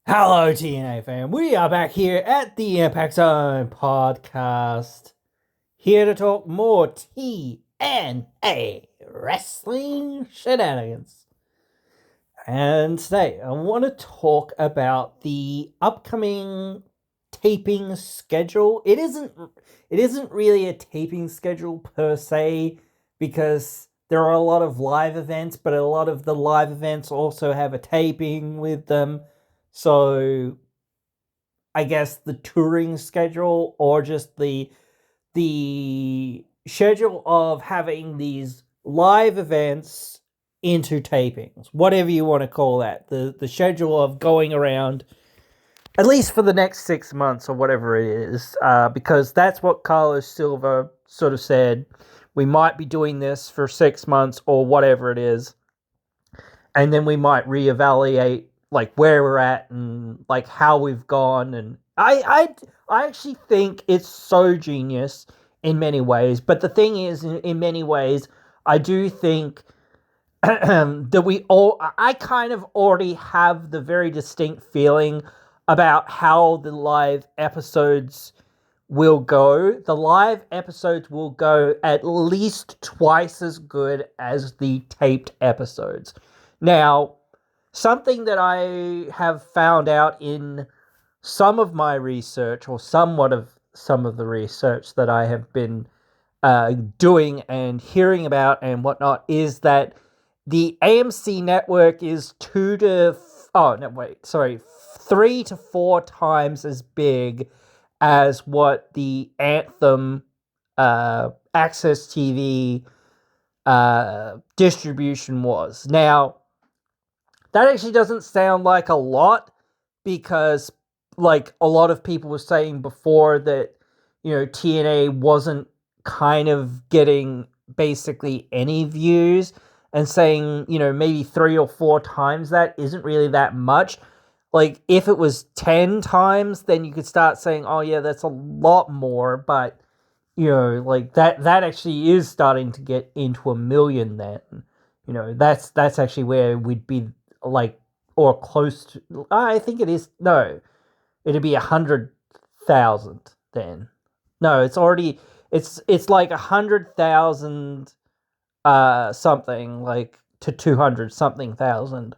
Hello, TNA fam. We are back here at the Impact Zone podcast, here to talk more TNA wrestling shenanigans. And today, I want to talk about the upcoming taping schedule. It isn't really a taping schedule per se, because there are a lot of live events, but a lot of the live events also have a taping with them. So I guess the touring schedule, or just the schedule of having these live events into tapings, whatever you want to call that. The schedule of going around at least for the next 6 months or whatever it is, because that's what Carlos Silva sort of said. We might be doing this for 6 months or whatever it is, and then we might reevaluate like where we're at and like how we've gone. And I actually think it's so genius in many ways. But the thing is, in many ways, I do think that I kind of already have the very distinct feeling about how the live episodes will go. The live episodes will go at least twice as good as the taped episodes. Now, something that I have found out in some of my research, or somewhat of some of the research that I have been doing and hearing about and whatnot, is that the AMC network is 3 to 4 times as big as what the Anthem Access TV distribution was. Now, that actually doesn't sound like a lot, because, like, a lot of people were saying before that, TNA wasn't kind of getting basically any views, and saying, maybe 3 or 4 times that isn't really that much. Like, if it was 10 times, then you could start saying, oh, yeah, that's a lot more, but, like, that actually is starting to get into a million then. That's actually where we'd be, like, or close to. I think it is. No, it'd be 100,000 then. No, it's like 100,000 something, like, to 200 something thousand.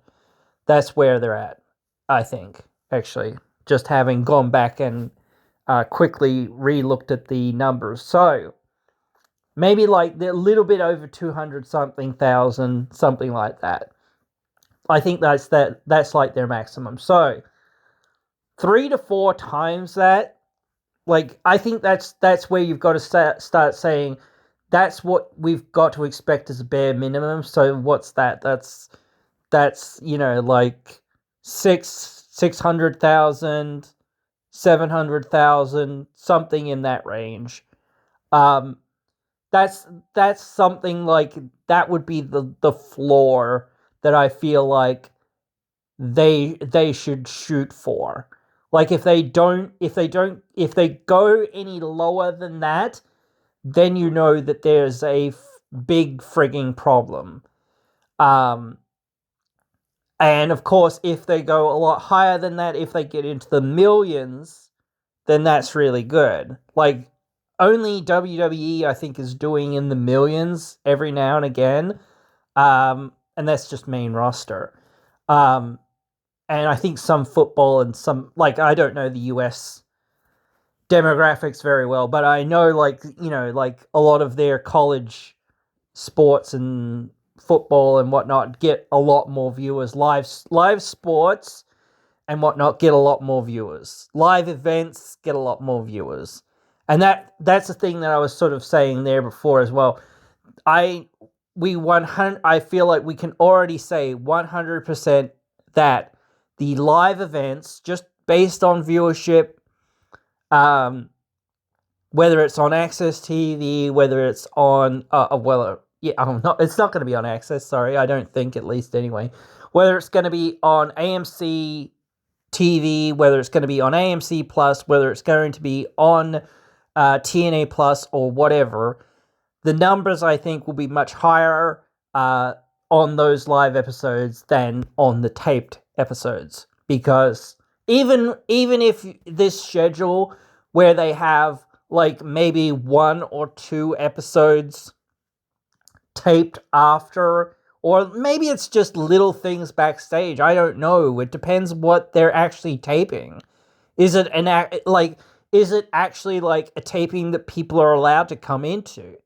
That's where they're at, I think, actually, just having gone back and quickly re-looked at the numbers. So maybe like a little bit over 200 something thousand, something like that. I think that's like their maximum. So 3 to 4 times that, like, I think that's where you've got to start saying that's what we've got to expect as a bare minimum. So what's that? That's like 600,000, 700,000, something in that range. Um, that's something like that would be the floor that I feel like they should shoot for. Like, if they go any lower than that, then you know that there's a big frigging problem. And of course, if they go a lot higher than that, if they get into the millions, then that's really good. Like, only WWE, I think, is doing in the millions every now and again. And that's just main roster. Um, and I think some football and some, like, I don't know the US demographics very well, but I know, like, like, a lot of their college sports and football and whatnot get a lot more viewers. Live sports and whatnot get a lot more viewers. Live events get a lot more viewers. And that's the thing that I was sort of saying there before as well. I feel like we can already say 100% that the live events, just based on viewership, whether it's on Access TV, whether it's on it's not going to be on Access. Sorry, I don't think, at least anyway. Whether it's going to be on AMC TV, whether it's going to be on AMC Plus, whether it's going to be on TNA Plus or whatever, the numbers, I think, will be much higher on those live episodes than on the taped episodes, because even if this schedule where they have like maybe 1 or 2 episodes taped after, or maybe it's just little things backstage. I don't know. It depends what they're actually taping. Is it is it actually like a taping that people are allowed to come into?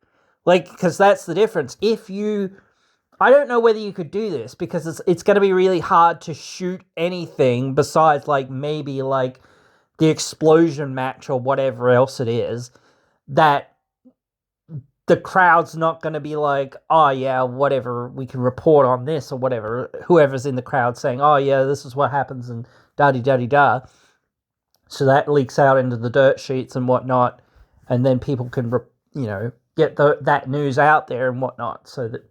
Like, because that's the difference. I don't know whether you could do this because it's going to be really hard to shoot anything besides like maybe like the explosion match or whatever else it is, that the crowd's not going to be like, oh yeah, whatever, we can report on this or whatever. Whoever's in the crowd saying, oh yeah, this is what happens and da-di-da-di-da. So that leaks out into the dirt sheets and whatnot. And then people can, get that news out there and whatnot so that,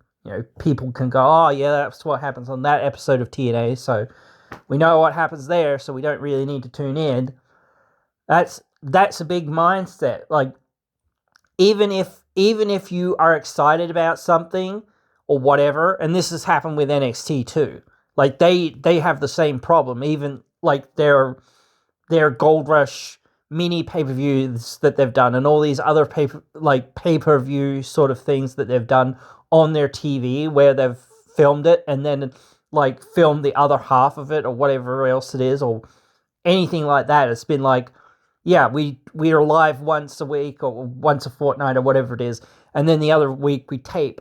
people can go, oh yeah, that's what happens on that episode of TNA. So we know what happens there, so we don't really need to tune in. That's a big mindset. Like, even if you are excited about something or whatever, and this has happened with NXT too. Like they have the same problem. Even like their Gold Rush mini pay-per-views that they've done and all these other pay-per-view sort of things that they've done on their TV where they've filmed it and then like filmed the other half of it or whatever else it is or anything like that. It's been like, yeah, we are live once a week or once a fortnight or whatever it is, and then the other week we tape.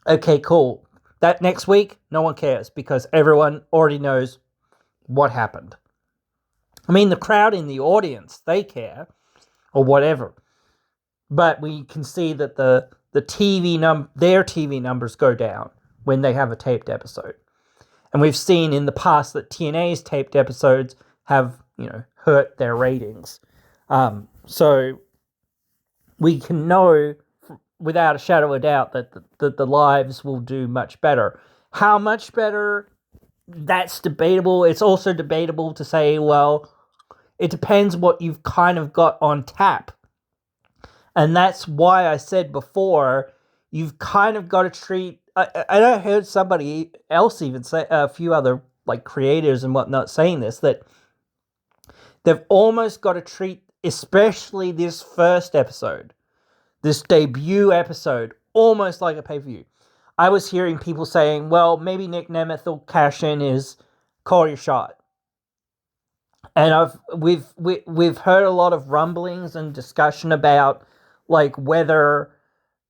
Okay, cool. That next week, no one cares because everyone already knows what happened. I mean, the crowd in the audience, they care or whatever. But we can see that their TV numbers go down when they have a taped episode. And we've seen in the past that TNA's taped episodes have, hurt their ratings. So we can know without a shadow of a doubt that the lives will do much better. How much better? That's debatable. It's also debatable to say, well, it depends what you've kind of got on tap. And that's why I said before, you've kind of got to treat... I heard somebody else even say, a few other like creators and whatnot saying this, that they've almost got to treat, especially this first episode, this debut episode, almost like a pay-per-view. I was hearing people saying, well, maybe Nick Nemeth will cash in his call your shot. And we've heard a lot of rumblings and discussion about like whether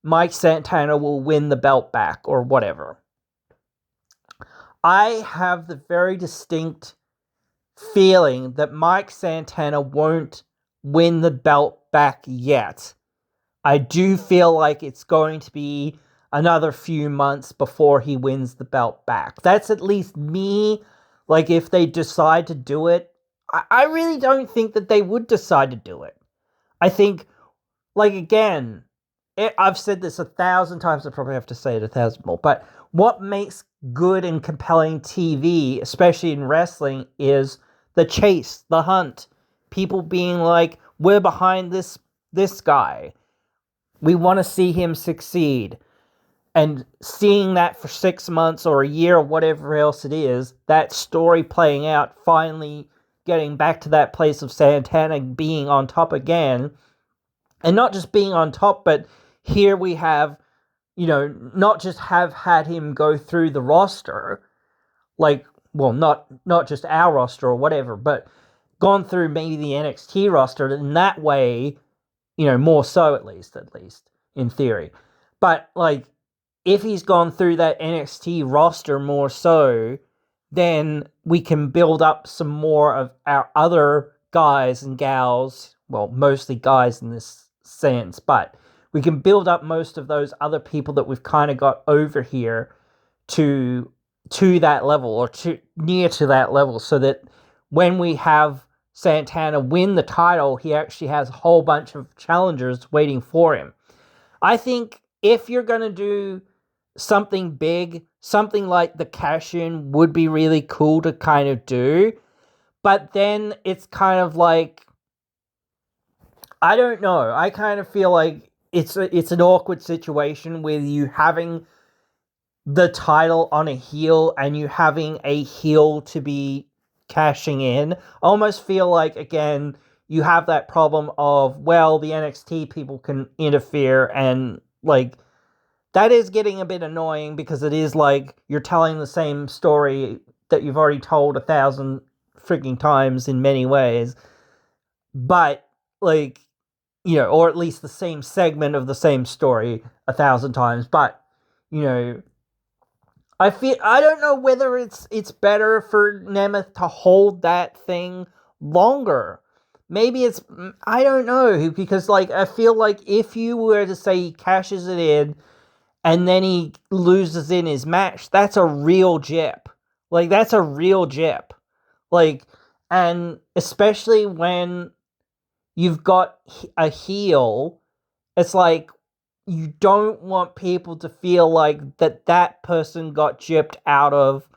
Mike Santana will win the belt back or whatever. I have the very distinct feeling that Mike Santana won't win the belt back yet. I do feel like it's going to be another few months before he wins the belt back. That's at least me. Like, if they decide to do it, I really don't think that they would decide to do it. I think, like, again, I've said this 1,000 times, I probably have to say it 1,000 more, but what makes good and compelling TV, especially in wrestling, is the chase, the hunt. People being like, we're behind this guy. We want to see him succeed. And seeing that for 6 months or a year or whatever else it is, that story playing out, finally getting back to that place of Santana being on top again. And not just being on top, but here we have, not just have had him go through the roster, like, well, not just our roster or whatever, but gone through maybe the NXT roster in that way, more so at least in theory. But like, if he's gone through that NXT roster more so, then we can build up some more of our other guys and gals, well, mostly guys in this sense, but we can build up most of those other people that we've kind of got over here to that level or near to that level, so that when we have Santana win the title, he actually has a whole bunch of challengers waiting for him. I think if you're going to do something big, something like the cash-in would be really cool to kind of do, but then it's kind of like, I don't know, I kind of feel like it's an awkward situation with you having the title on a heel and you having a heel to be cashing in. I almost feel like, again, you have that problem of, well, the NXT people can interfere, and like that is getting a bit annoying because it is like you're telling the same story that you've already told 1,000 freaking times in many ways, but like, you know, or at least the same segment of the same story 1,000 times, but you know, I don't know whether it's better for Nemeth to hold that thing longer. Maybe it's, I don't know, because like I feel like if you were to say he cashes it in and then he loses in his match, that's a real jip. Like that's a real jip. Like, and especially when you've got a heel, it's like you don't want people to feel like that person got gypped out of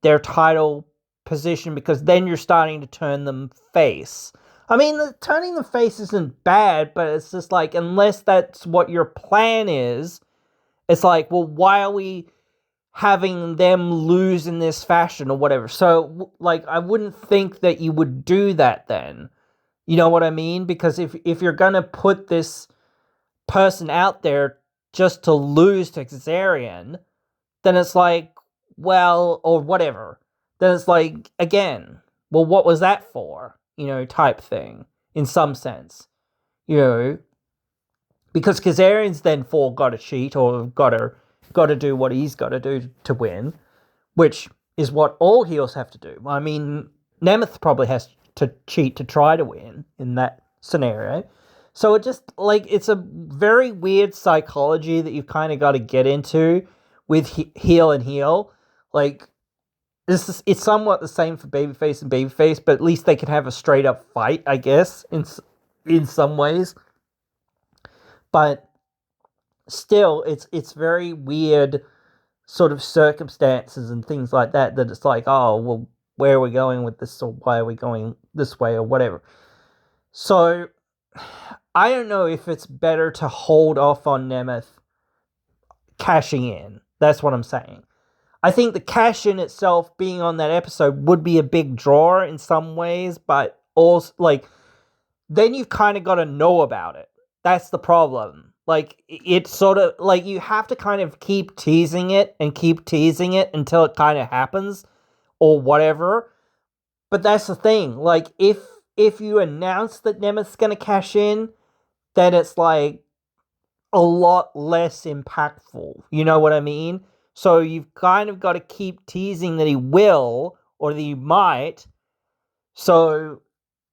their title position, because then you're starting to turn them face. I mean, turning them face isn't bad, but it's just like, unless that's what your plan is, it's like, well, why are we having them lose in this fashion or whatever? So, like, I wouldn't think that you would do that then. You know what I mean? Because if you're gonna put this person out there just to lose to Kazarian, then it's like, well, or whatever. Then it's like, again, well, what was that for? You know, type thing, in some sense. You know, because Kazarian's then got to cheat or got to do what he's got to do to win, which is what all heels have to do. I mean, Nemeth probably has to cheat to try to win in that scenario. So it just, like, it's a very weird psychology that you've kind of got to get into with heel and heel. Like, it's somewhat the same for babyface and babyface, but at least they can have a straight up fight, I guess, in some ways. But still, it's very weird sort of circumstances and things like that it's like, oh, well, where are we going with this, or why are we going this way, or whatever. So I don't know if it's better to hold off on Nemeth cashing in. That's what I'm saying. I think the cash in itself, being on that episode, would be a big draw in some ways, but also, like, then you've kind of got to know about it. That's the problem. Like, it's sort of like you have to kind of keep teasing it until it kind of happens or whatever. But that's the thing. Like, if you announce that Nemeth's going to cash in, then it's like a lot less impactful. You know what I mean? So you've kind of got to keep teasing that he will or that he might. So,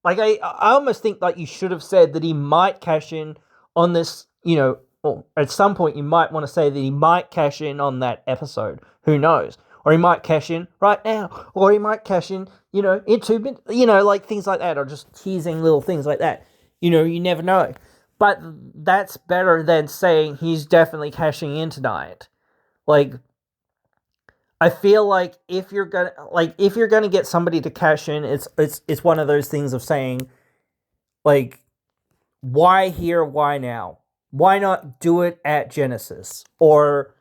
like, I almost think like you should have said that he might cash in on this, you know, or at some point you might want to say that he might cash in on that episode. Who knows? Or he might cash in right now. Or he might cash in, you know, in 2 minutes. You know, like things like that. Or just teasing little things like that. You know, you never know. But that's better than saying he's definitely cashing in tonight. Like, I feel like if you're gonna get somebody to cash in, it's one of those things of saying, like, why here, why now? Why not do it at Genesis? Or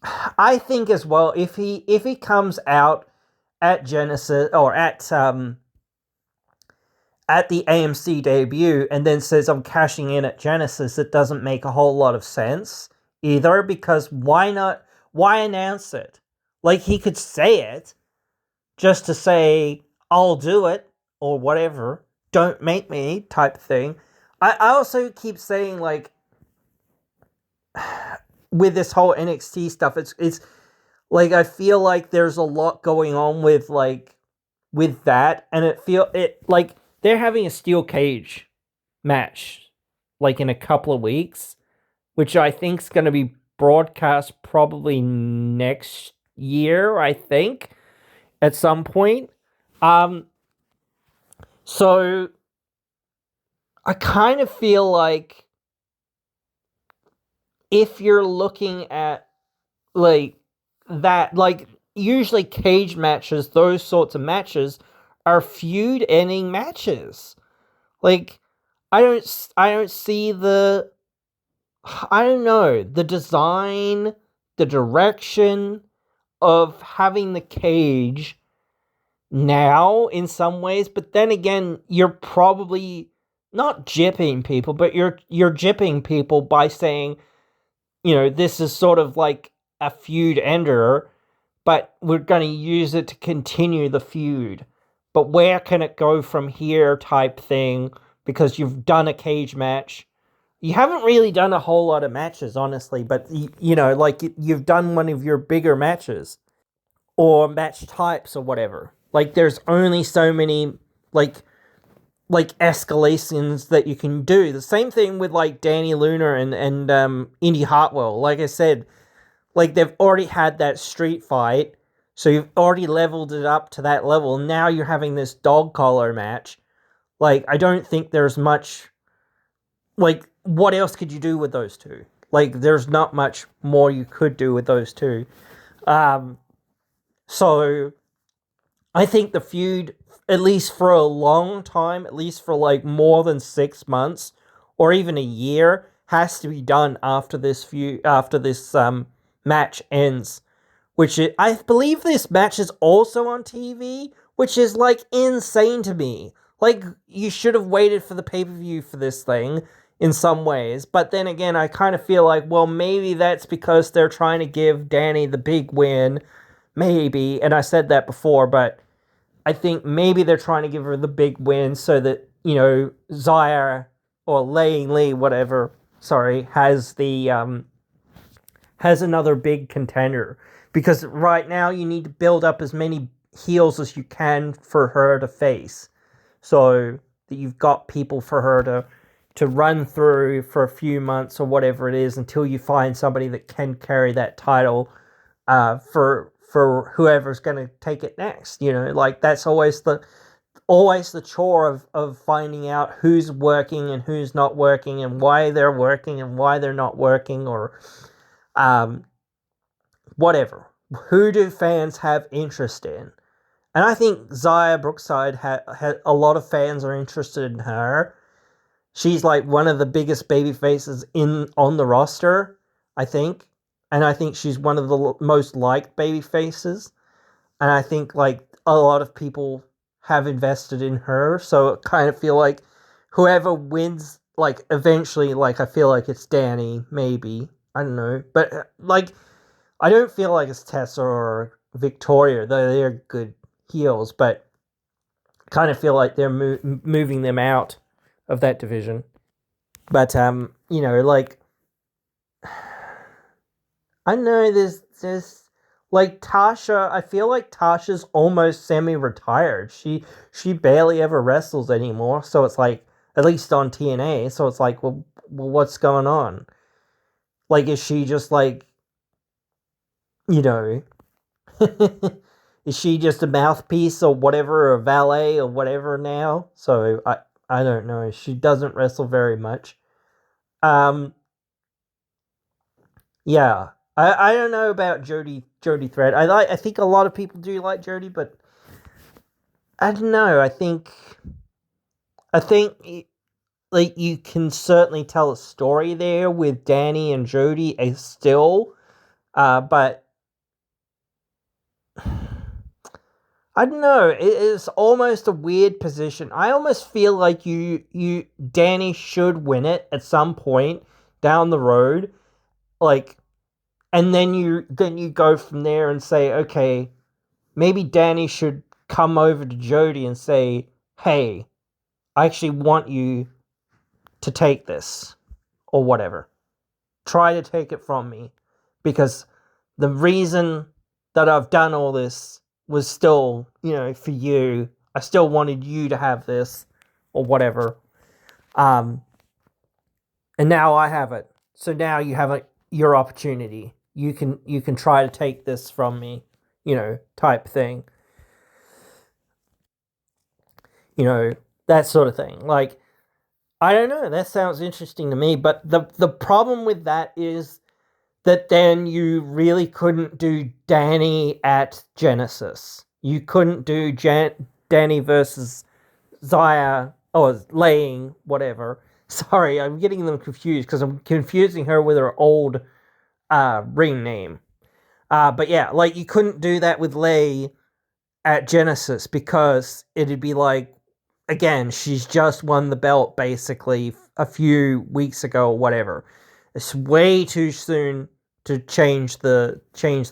I think as well, if he comes out at Genesis or at the AMC debut and then says I'm cashing in at Genesis, it doesn't make a whole lot of sense either, because why not? Why announce it? Like, he could say it just to say, I'll do it, or whatever, don't make me, type thing. I also keep saying, like, with this whole NXT stuff, it's like, I feel like there's a lot going on with, like, with that, and like, they're having a steel cage match, like, in a couple of weeks, which I think's going to be broadcast probably next year, I think, at some point. So I kind of feel like if you're looking at, like, that, like, usually cage matches, those sorts of matches are feud ending matches. Like, I don't see the, I don't know, the design, the direction of having the cage now in some ways, but then again, you're probably not gypping people, but you're gypping people by saying, this is sort of like a feud ender, but we're going to use it to continue the feud. But where can it go from here type thing, because you've done a cage match. You haven't really done a whole lot of matches, honestly, but like you've done one of your bigger matches or match types or whatever. Like there's only so many like escalations that you can do. The same thing with like Danny Luna and Indy Hartwell. Like I said, like they've already had that street fight, so you've already leveled it up to that level. Now you're having this dog collar match. Like I don't think there's much. Like what else could you do with those two? Like there's not much more you could do with those two. So I think the feud, at least for a long time, at least for like more than 6 months or even a year, has to be done after this match ends. I believe this match is also on TV, which is like insane to me. Like you should have waited for the pay-per-view for this thing in some ways, but then again, I kind of feel like, well, maybe that's because they're trying to give Danny the big win. Maybe, and I said that before, but I think maybe they're trying to give her the big win so that, Zaya or Lee, whatever, sorry, has another big contender. Because right now you need to build up as many heels as you can for her to face. So that you've got people for her to run through for a few months or whatever it is until you find somebody that can carry that title for whoever's going to take it next. Like that's always the chore of finding out who's working and who's not working and why they're working and why they're not working, or whatever. Who do fans have interest in? And I think Zaya Brookside had a lot of fans are interested in her. She's like one of the biggest baby faces on the roster, I think. And I think she's one of the most liked baby faces. And I think like a lot of people have invested in her. So I kind of feel like whoever wins, like eventually, like I feel like it's Danny, maybe. I don't know. But like, I don't feel like it's Tessa or Victoria, though they're good heels. But I kind of feel like they're moving them out of that division. But, like, I know there's like Tasha. I feel like Tasha's almost semi-retired. She barely ever wrestles anymore. So it's like, at least on TNA. So it's like, well, what's going on? Like, is she just like, is she just a mouthpiece or whatever, or a valet or whatever now? So I don't know. She doesn't wrestle very much. Yeah. I don't know about Jody Thread. I think a lot of people do like Jody, but I don't know. I think like you can certainly tell a story there with Danny and Jody still, but I don't know. It is almost a weird position. I almost feel like Danny should win it at some point down the road, like, and then you go from there and say, okay, maybe Danny should come over to Jody and say, hey, I actually want you to take this or whatever. Try to take it from me, because the reason that I've done all this was still, for you. I still wanted you to have this or whatever. And now I have it. So now you have your opportunity. You can try to take this from me, type thing. That sort of thing. Like, I don't know. That sounds interesting to me. But the problem with that is that then you really couldn't do Danny at Genesis. You couldn't do Danny versus Zaya or Laying, whatever. Sorry, I'm getting them confused because I'm confusing her with her old ring name. But yeah, like you couldn't do that with Lay at Genesis, because it'd be like, again, she's just won the belt basically a few weeks ago or whatever. It's way too soon to change the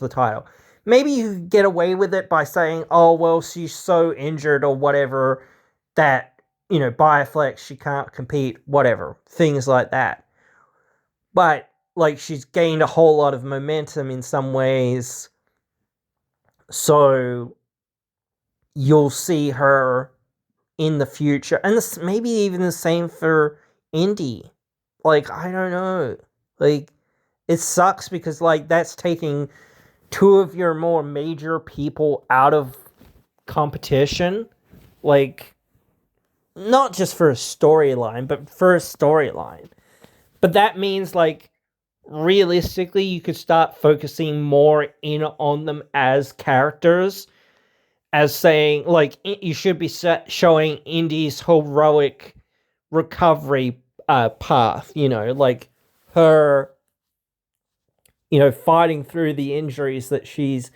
title. Maybe you could get away with it by saying, oh, well, she's so injured or whatever that, Bioflex, she can't compete, whatever. Things like that. But, like, she's gained a whole lot of momentum in some ways. So you'll see her in the future. And this, maybe even the same for Indy. Like, I don't know. Like, it sucks because, like, that's taking two of your more major people out of competition. Like, not just for a storyline, but for a storyline. But that means, like, realistically, you could start focusing more in on them as characters, as saying, like, you should be showing Indy's heroic recovery path, like her, fighting through the injuries that she's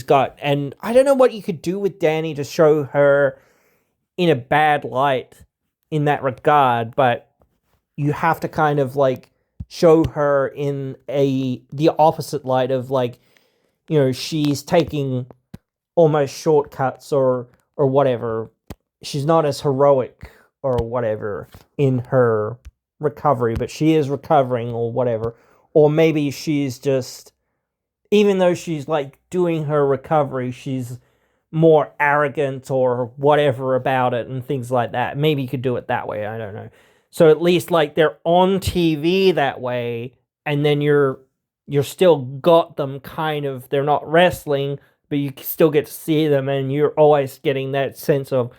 got. And I don't know what you could do with Danny to show her in a bad light in that regard, but you have to kind of, like, show her in the opposite light of, like, she's taking almost shortcuts or whatever. She's not as heroic or whatever in her recovery, but she is recovering or whatever. Or maybe she's just, even though she's, like, doing her recovery, she's more arrogant or whatever about it and things like that. Maybe you could do it that way, I don't know. So at least, like, they're on TV that way, and then you're still got them kind of, they're not wrestling, but you still get to see them, and you're always getting that sense of,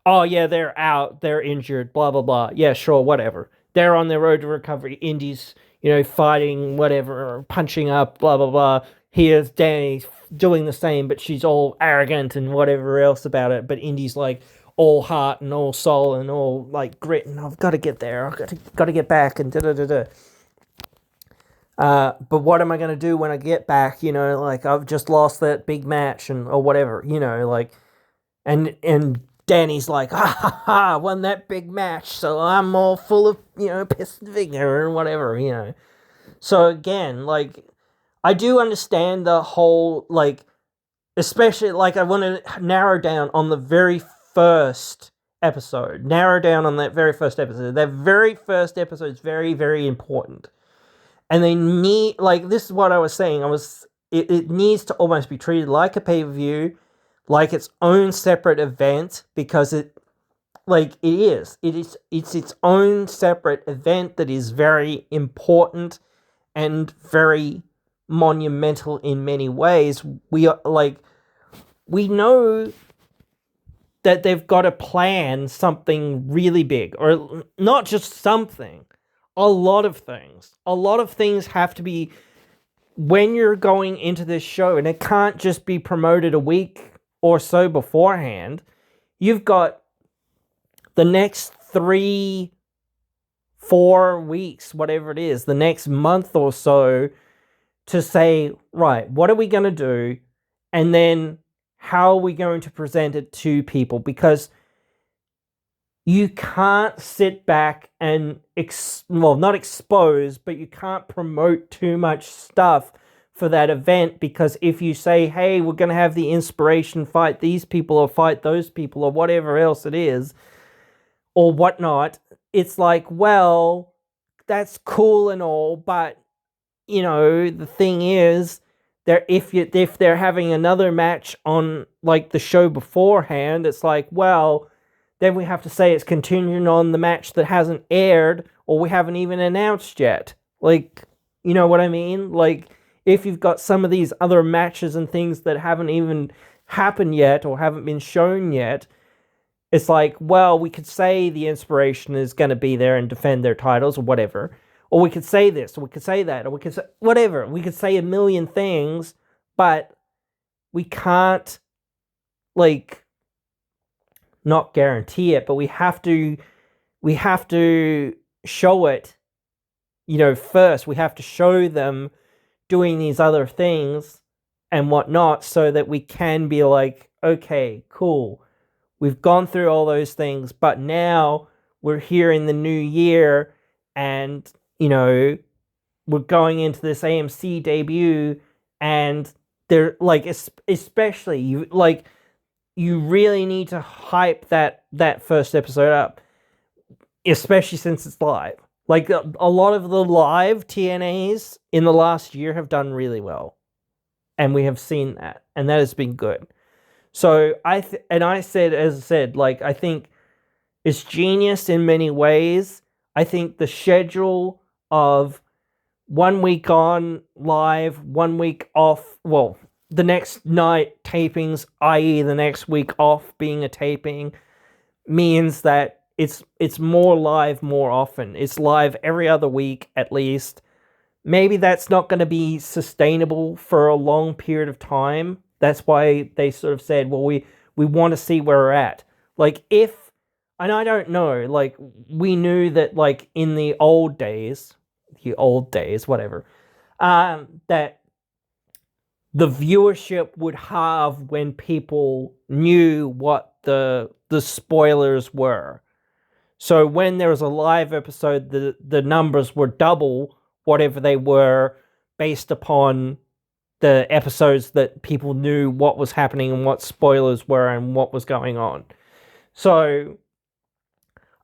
oh yeah, they're out, they're injured, blah, blah, blah. Yeah, sure, whatever. They're on their road to recovery. Indy's, fighting, whatever, punching up, blah, blah, blah. Here's Danny doing the same, but she's all arrogant and whatever else about it. But Indy's, like, all heart and all soul and all, like, grit, and I've got to get there. I've got to get back and da-da-da-da. But what am I going to do when I get back? Like, I've just lost that big match or whatever, like, and Danny's like, ha ha ha, won that big match, so I'm all full of, piss and vigor and whatever, So again, like, I do understand the whole, like, especially, like, I want to narrow down on the very first episode. Narrow down on that very first episode. That very first episode is very, very important. And they need, like, this is what I was saying. It needs to almost be treated like a pay-per-view, like its own separate event, because it's its own separate event that is very important and very monumental in many ways. We know that they've got to plan something really big, or not just something, a lot of things. A lot of things have to be, when you're going into this show, and it can't just be promoted a week or so beforehand. You've got the next 3-4 weeks, whatever it is, the next month or so, to say, right, what are we going to do? And then how are we going to present it to people? Because you can't sit back and, not expose, but you can't promote too much stuff for that event, because if you say, hey, we're going to have the inspiration fight these people or fight those people or whatever else it is, or whatnot, it's like, well, that's cool and all, but, the thing is, if they're having another match on, like, the show beforehand, it's like, well, then we have to say it's continuing on the match that hasn't aired or we haven't even announced yet. Like, you know what I mean? Like, if you've got some of these other matches and things that haven't even happened yet or haven't been shown yet, it's like, well, we could say the inspiration is going to be there and defend their titles or whatever. Or we could say this, or we could say that, or we could say whatever. We could say a million things, but we can't, like, not guarantee it, but we have to show it, first. We have to show them doing these other things, and whatnot, so that we can be like, okay, cool. We've gone through all those things, but now we're here in the new year, and, we're going into this AMC debut, and they're like, especially you really need to hype that first episode up, especially since it's live. Like, a lot of the live TNAs in the last year have done really well, and we have seen that, and that has been good. So I said, like, I think it's genius in many ways. I think the schedule of 1 week on live, 1 week off, well, the next night tapings, i.e. the next week off being a taping, means that it's more live more often. It's live every other week at least. Maybe that's not going to be sustainable for a long period of time. That's why they sort of said, well, we want to see where we're at. Like, and I don't know, like, we knew that, like, in the old days, whatever, that the viewership would halve when people knew what the spoilers were. So when there was a live episode, the numbers were double whatever they were based upon the episodes that people knew what was happening and what spoilers were and what was going on. So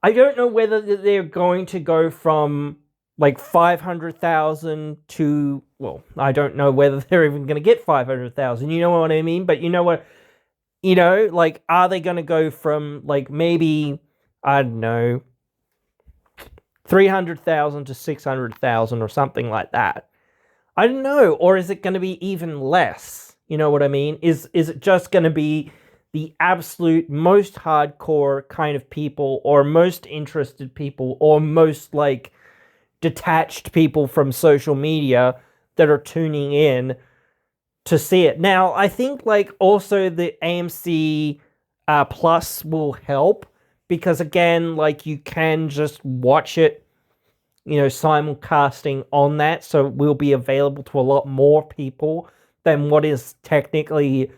I don't know whether they're going to go from like 500,000 to, well, I don't know whether they're even going to get 500,000. You know what I mean? But you know what, like, are they going to go from, like, maybe, I don't know, 300,000 to 600,000 or something like that? I don't know. Or is it going to be even less? You know what I mean? Is it just going to be the absolute most hardcore kind of people, or most interested people, or most, like, detached people from social media that are tuning in to see it? Now, I think, like, also the AMC Plus will help, because, again, like, you can just watch it, simulcasting on that, so it will be available to a lot more people than what is technically,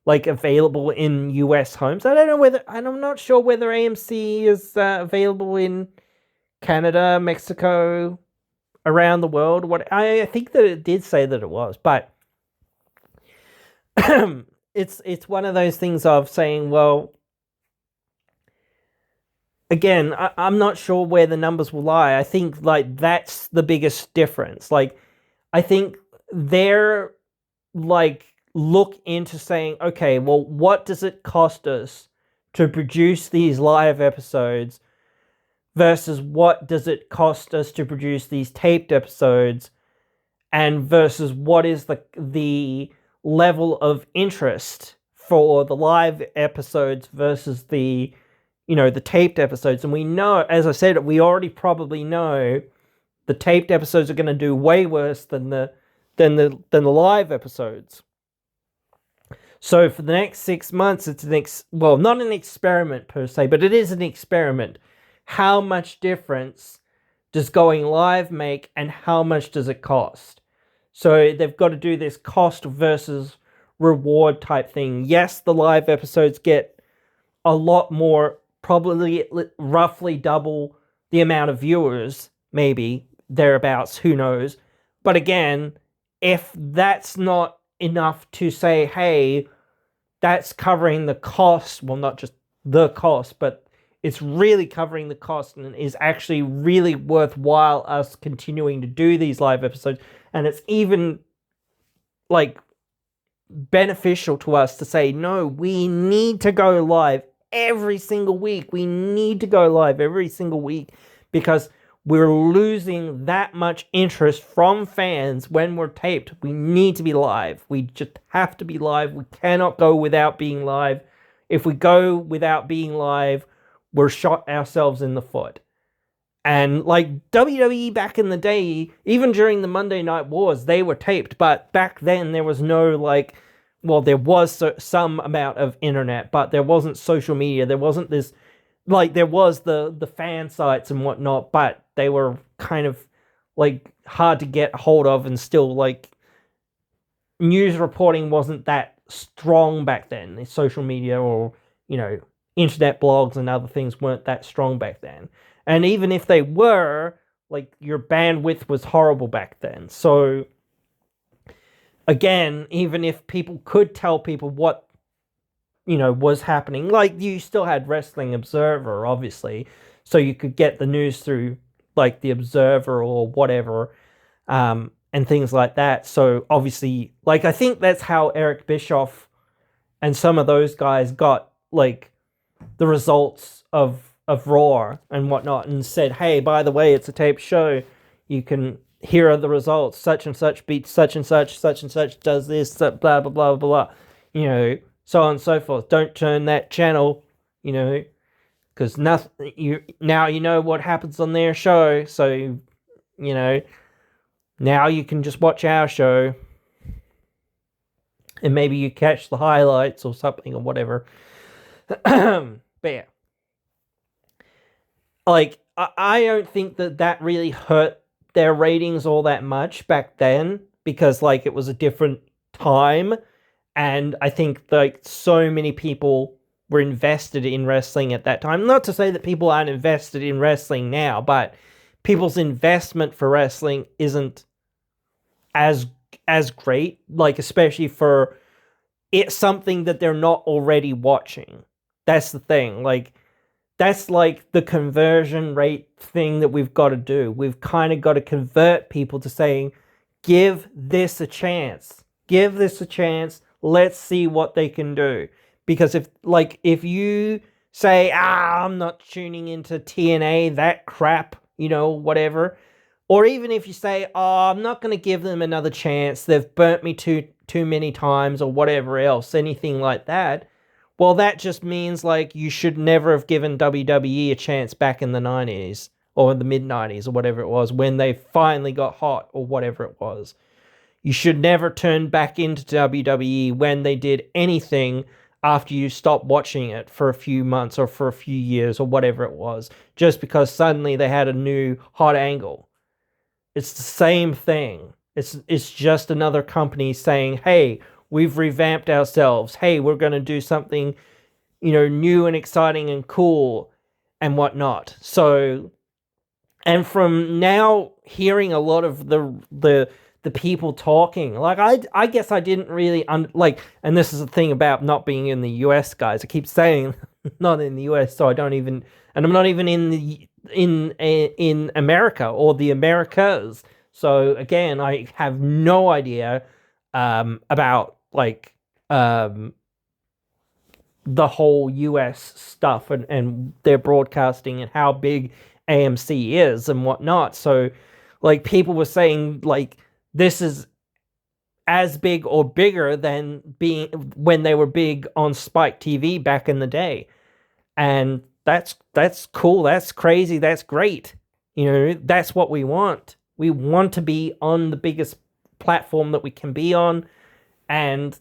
like, available in US homes. I'm not sure whether AMC is available in Canada, Mexico, around the world. What I think that it did say that it was, but it's one of those things of saying, well, again, I'm not sure where the numbers will lie. I think, like, that's the biggest difference. Like, I think they're, like, look into saying, okay, well, what does it cost us to produce these live episodes versus what does it cost us to produce these taped episodes, and versus what is the level of interest for the live episodes versus the taped episodes. And we know, as I said, we already probably know the taped episodes are going to do way worse than the live episodes. So for the next 6 months, it's not an experiment per se, but it is an experiment. How much difference does going live make, and how much does it cost? So they've got to do this cost versus reward type thing. Yes, the live episodes get a lot more, probably roughly double the amount of viewers, maybe thereabouts, who knows. But again, if that's not enough to say, hey, that's covering the cost, well, not just the cost, but it's really covering the cost and is actually really worthwhile us continuing to do these live episodes, and it's even, like, beneficial to us to say, no, we need to go live every single week. We need to go live every single week, because we're losing that much interest from fans when we're taped. We need to be live. We just have to be live. We cannot go without being live. If we go without being live, we're shot ourselves in the foot. And, like, WWE back in the day, even during the Monday Night Wars, they were taped. But back then, there was no, like, well, there was some amount of internet, but there wasn't social media. There wasn't this, like, there was the fan sites and whatnot, but they were kind of, like, hard to get hold of, and still, like, news reporting wasn't that strong back then. Social media or, internet blogs and other things weren't that strong back then. And even if they were, like, your bandwidth was horrible back then. So again, even if people could tell people what, was happening, like, you still had Wrestling Observer, obviously, so you could get the news through, like, the Observer or whatever, and things like that. So obviously, like, I think that's how Eric Bischoff and some of those guys got, like, the results of Raw and whatnot, and said, hey, by the way, it's a taped show. You can, here are the results. Such and such beats such and such does this, blah, blah, blah, blah, so on and so forth. Don't turn that channel, because nothing, now you know what happens on their show, so, now you can just watch our show, and maybe you catch the highlights or something or whatever. But yeah, like, I don't think that really hurt their ratings all that much back then, because, like, it was a different time, and I think, like, so many people were invested in wrestling at that time. Not to say that people aren't invested in wrestling now, but people's investment for wrestling isn't as great, like, especially for it's something that they're not already watching. That's the thing. Like, that's like the conversion rate thing that we've got to do. We've kind of got to convert people to saying, give this a chance. Give this a chance. Let's see what they can do. Because if you say, I'm not tuning into TNA, that crap, whatever. Or even if you say, I'm not going to give them another chance. They've burnt me too many times, or whatever else, anything like that. Well, that just means, like, you should never have given WWE a chance back in the 90s or the mid-90s or whatever it was, when they finally got hot or whatever it was. You should never turn back into WWE when they did anything after you stopped watching it for a few months or for a few years or whatever it was, just because suddenly they had a new hot angle. It's the same thing. It's just another company saying, hey, we've revamped ourselves. Hey, we're going to do something, new and exciting and cool and whatnot. So, and from now hearing a lot of the people talking, like, I guess I didn't really, and this is the thing about not being in the US, guys. I keep saying not in the US, so I don't even, and I'm not even in America or the Americas. So again, I have no idea about, like, the whole US stuff and their broadcasting and how big AMC is and whatnot. So, like, people were saying, like, this is as big or bigger than being when they were big on Spike TV back in the day. And that's cool. That's crazy. That's great. That's what we want. We want to be on the biggest platform that we can be on. And,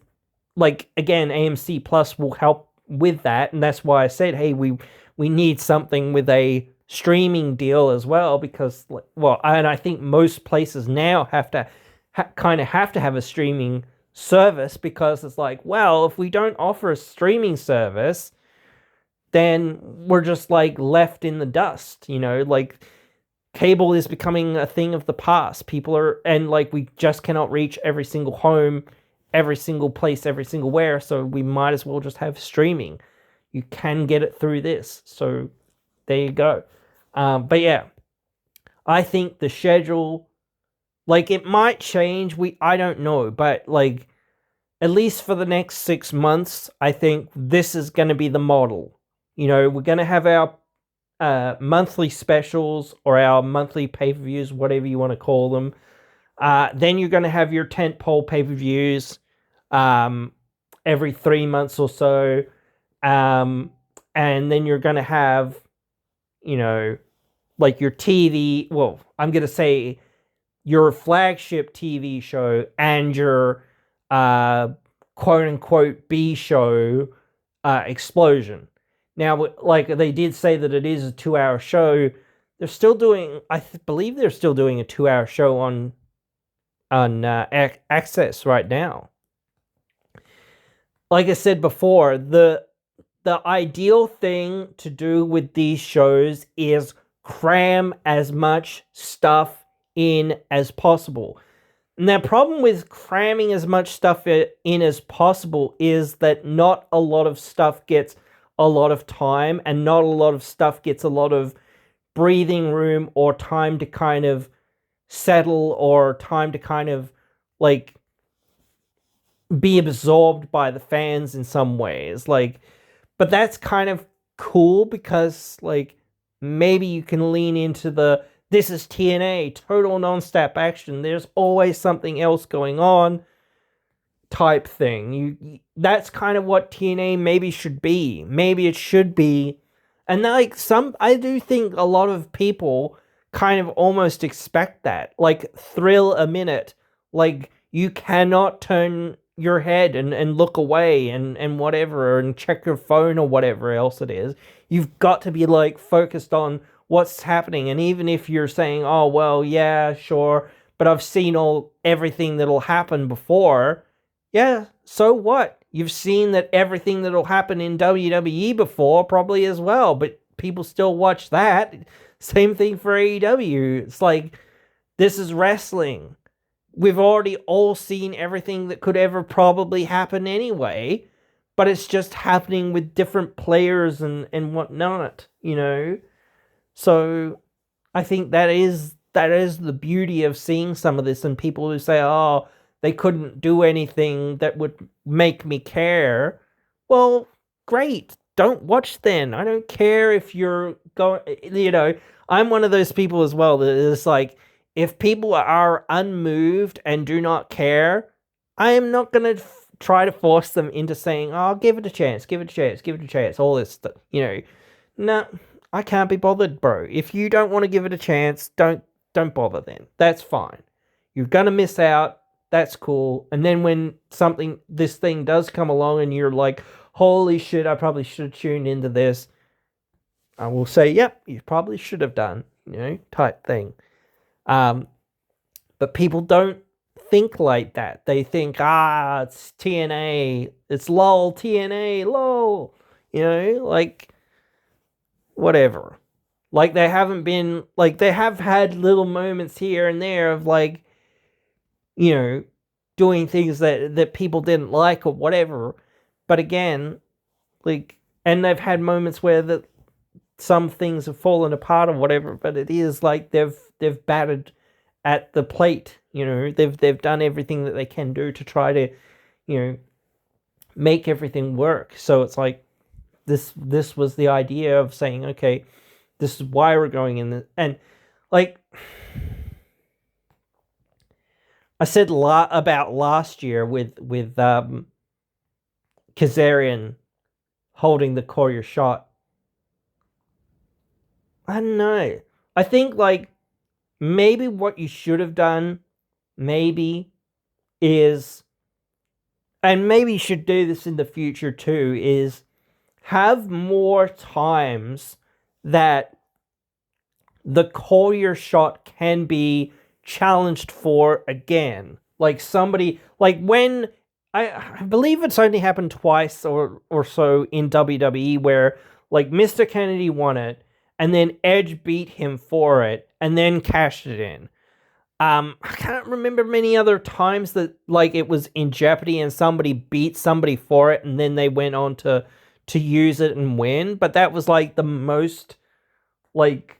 like, again, AMC Plus will help with that. And that's why I said, hey, we need something with a streaming deal as well, because, well, and I think most places now have to have to have a streaming service, because it's like, well, if we don't offer a streaming service, then we're just, like, left in the dust, like, cable is becoming a thing of the past. And, like, we just cannot reach every single home, every single place, every single where, so we might as well just have streaming. You can get it through this, so there you go. But yeah, I think the schedule, like, it might change, I don't know, but, like, at least for the next 6 months, I think this is going to be the model. We're going to have our monthly specials or our monthly pay-per-views, whatever you want to call them. Then you're going to have your tentpole pay-per-views every 3 months or so. And then you're going to have, like, your TV, well, I'm going to say your flagship TV show and your quote-unquote B show, Explosion. Now, like, they did say that it is a 2-hour show. They're still doing, I believe they're still doing a 2-hour show on access right now. Like I said before, the ideal thing to do with these shows is cram as much stuff in as possible. And the problem with cramming as much stuff in as possible is that not a lot of stuff gets a lot of time, and not a lot of stuff gets a lot of breathing room or time to kind of settle, or time to kind of like be absorbed by the fans in some ways. Like, but that's kind of cool because like maybe you can lean into the this is TNA, total non-stop action, there's always something else going on type thing. That's kind of what TNA maybe should be. Maybe it should be. And like I do think a lot of people kind of almost expect that. Like thrill a minute. Like you cannot turn your head and look away and whatever and check your phone or whatever else it is. You've got to be like focused on what's happening. And even if you're saying, oh well, yeah, sure, but I've seen everything that'll happen before. Yeah, so what? You've seen that everything that'll happen in WWE before probably as well, but people still watch that. Same thing for AEW. It's like, this is wrestling. We've already all seen everything that could ever probably happen anyway, but it's just happening with different players and whatnot, you know? So I think that is the beauty of seeing some of this, and people who say, oh, they couldn't do anything that would make me care. Well, great. Don't watch then. I don't care if you're going, you know, I'm one of those people as well that is like, if people are unmoved and do not care, I am not going to try to force them into saying, oh, give it a chance, give it a chance, give it a chance, all this stuff, you know. No, I can't be bothered, bro. If you don't want to give it a chance, don't bother then. That's fine. You're going to miss out. That's cool. And then when this thing does come along and you're like, holy shit, I probably should have tuned into this, I will say, yep, you probably should have done, you know, type thing. But people don't think like that. They think, it's TNA, it's lol, TNA, lol, you know, like, whatever. Like, they haven't been, like, they have had little moments here and there of, like, you know, doing things that people didn't like or whatever. But again, like, and they've had moments where some things have fallen apart or whatever, but it is like they've batted at the plate, you know, they've done everything that they can do to try to, you know, make everything work. So it's like this was the idea of saying, okay, this is why we're going in and like I said about last year with Kazarian holding the Courier shot. I don't know. I think like maybe what you should have done, maybe, is, and maybe you should do this in the future too, is have more times that the Courier shot can be challenged for again. Like somebody, like when, I believe it's only happened twice or so in WWE where like Mr. Kennedy won it, and then Edge beat him for it, and then cashed it in. I can't remember many other times that like it was in jeopardy and somebody beat somebody for it, and then they went on to use it and win. But that was like the most like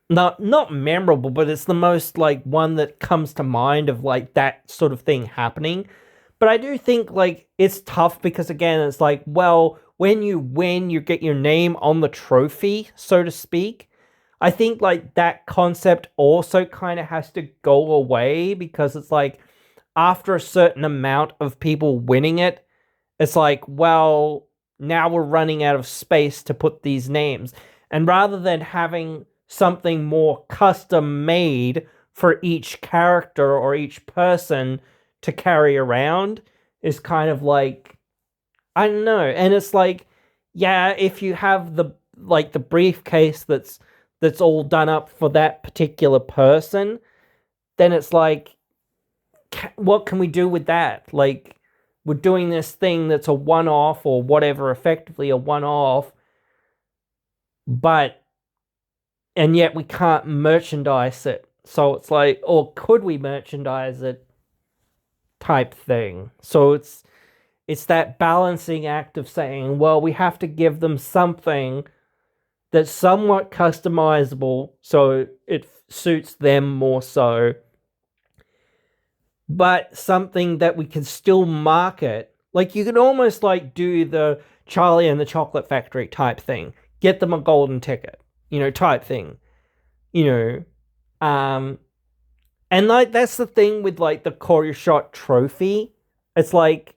not memorable, but it's the most like one that comes to mind of like that sort of thing happening. But I do think like it's tough because again, it's like, well, when you win, you get your name on the trophy, so to speak. I think like that concept also kind of has to go away because it's like after a certain amount of people winning it, it's like, well, now we're running out of space to put these names. And rather than having something more custom made for each character or each person to carry around, is kind of like, I don't know. And it's like, yeah, if you have the briefcase that's all done up for that particular person, then it's like, what can we do with that? Like, we're doing this thing that's a one-off or whatever, effectively a one-off, but and yet we can't merchandise it. So it's like, or could we merchandise it type thing? So it's that balancing act of saying, well, we have to give them something that's somewhat customizable so it suits them more so, but something that we can still market. Like, you can almost like do the Charlie and the Chocolate Factory type thing. Get them a golden ticket, type thing. And like that's the thing with like the Corey Shot trophy. It's like,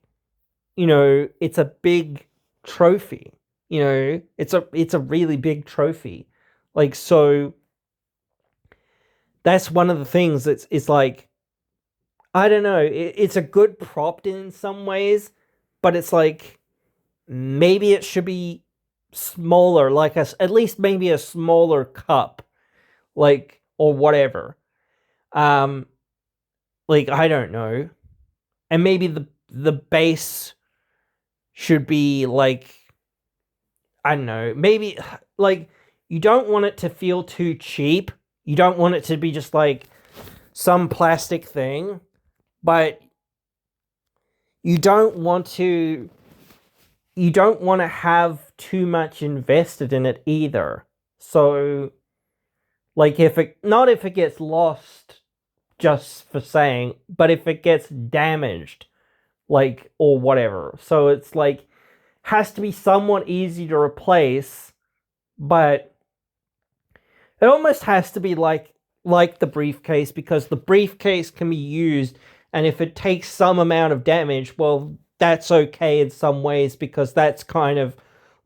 it's a big trophy. It's a really big trophy. Like, so that's one of the things it's like, I don't know, it's a good prop in some ways, but it's like maybe it should be smaller, like at least maybe a smaller cup, like, or whatever. Like, I don't know. And maybe the base should be like, I don't know, maybe like you don't want it to feel too cheap. You don't want it to be just like some plastic thing, but you don't want to have too much invested in it either. So like if it gets lost just for saying, but if it gets damaged, like, or whatever. So it's like has to be somewhat easy to replace, but it almost has to be like the briefcase, because the briefcase can be used, and if it takes some amount of damage, well, that's okay in some ways, because that's kind of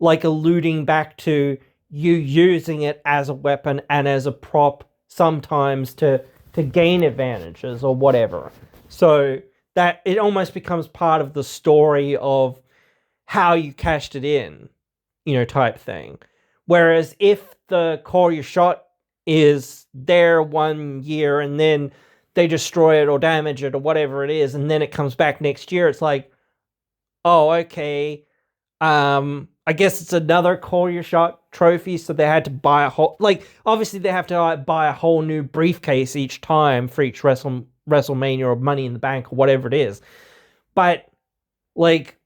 like alluding back to you using it as a weapon and as a prop sometimes to gain advantages or whatever. So that it almost becomes part of the story of how you cashed it in, type thing. Whereas if the Corey Shot is there 1 year and then they destroy it or damage it or whatever it is, and then it comes back next year, it's like, oh, okay, I guess it's another Corey Shot trophy, so they had to buy a whole, like, obviously they have to buy a whole new briefcase each time for each WrestleMania or Money in the Bank or whatever it is. But like,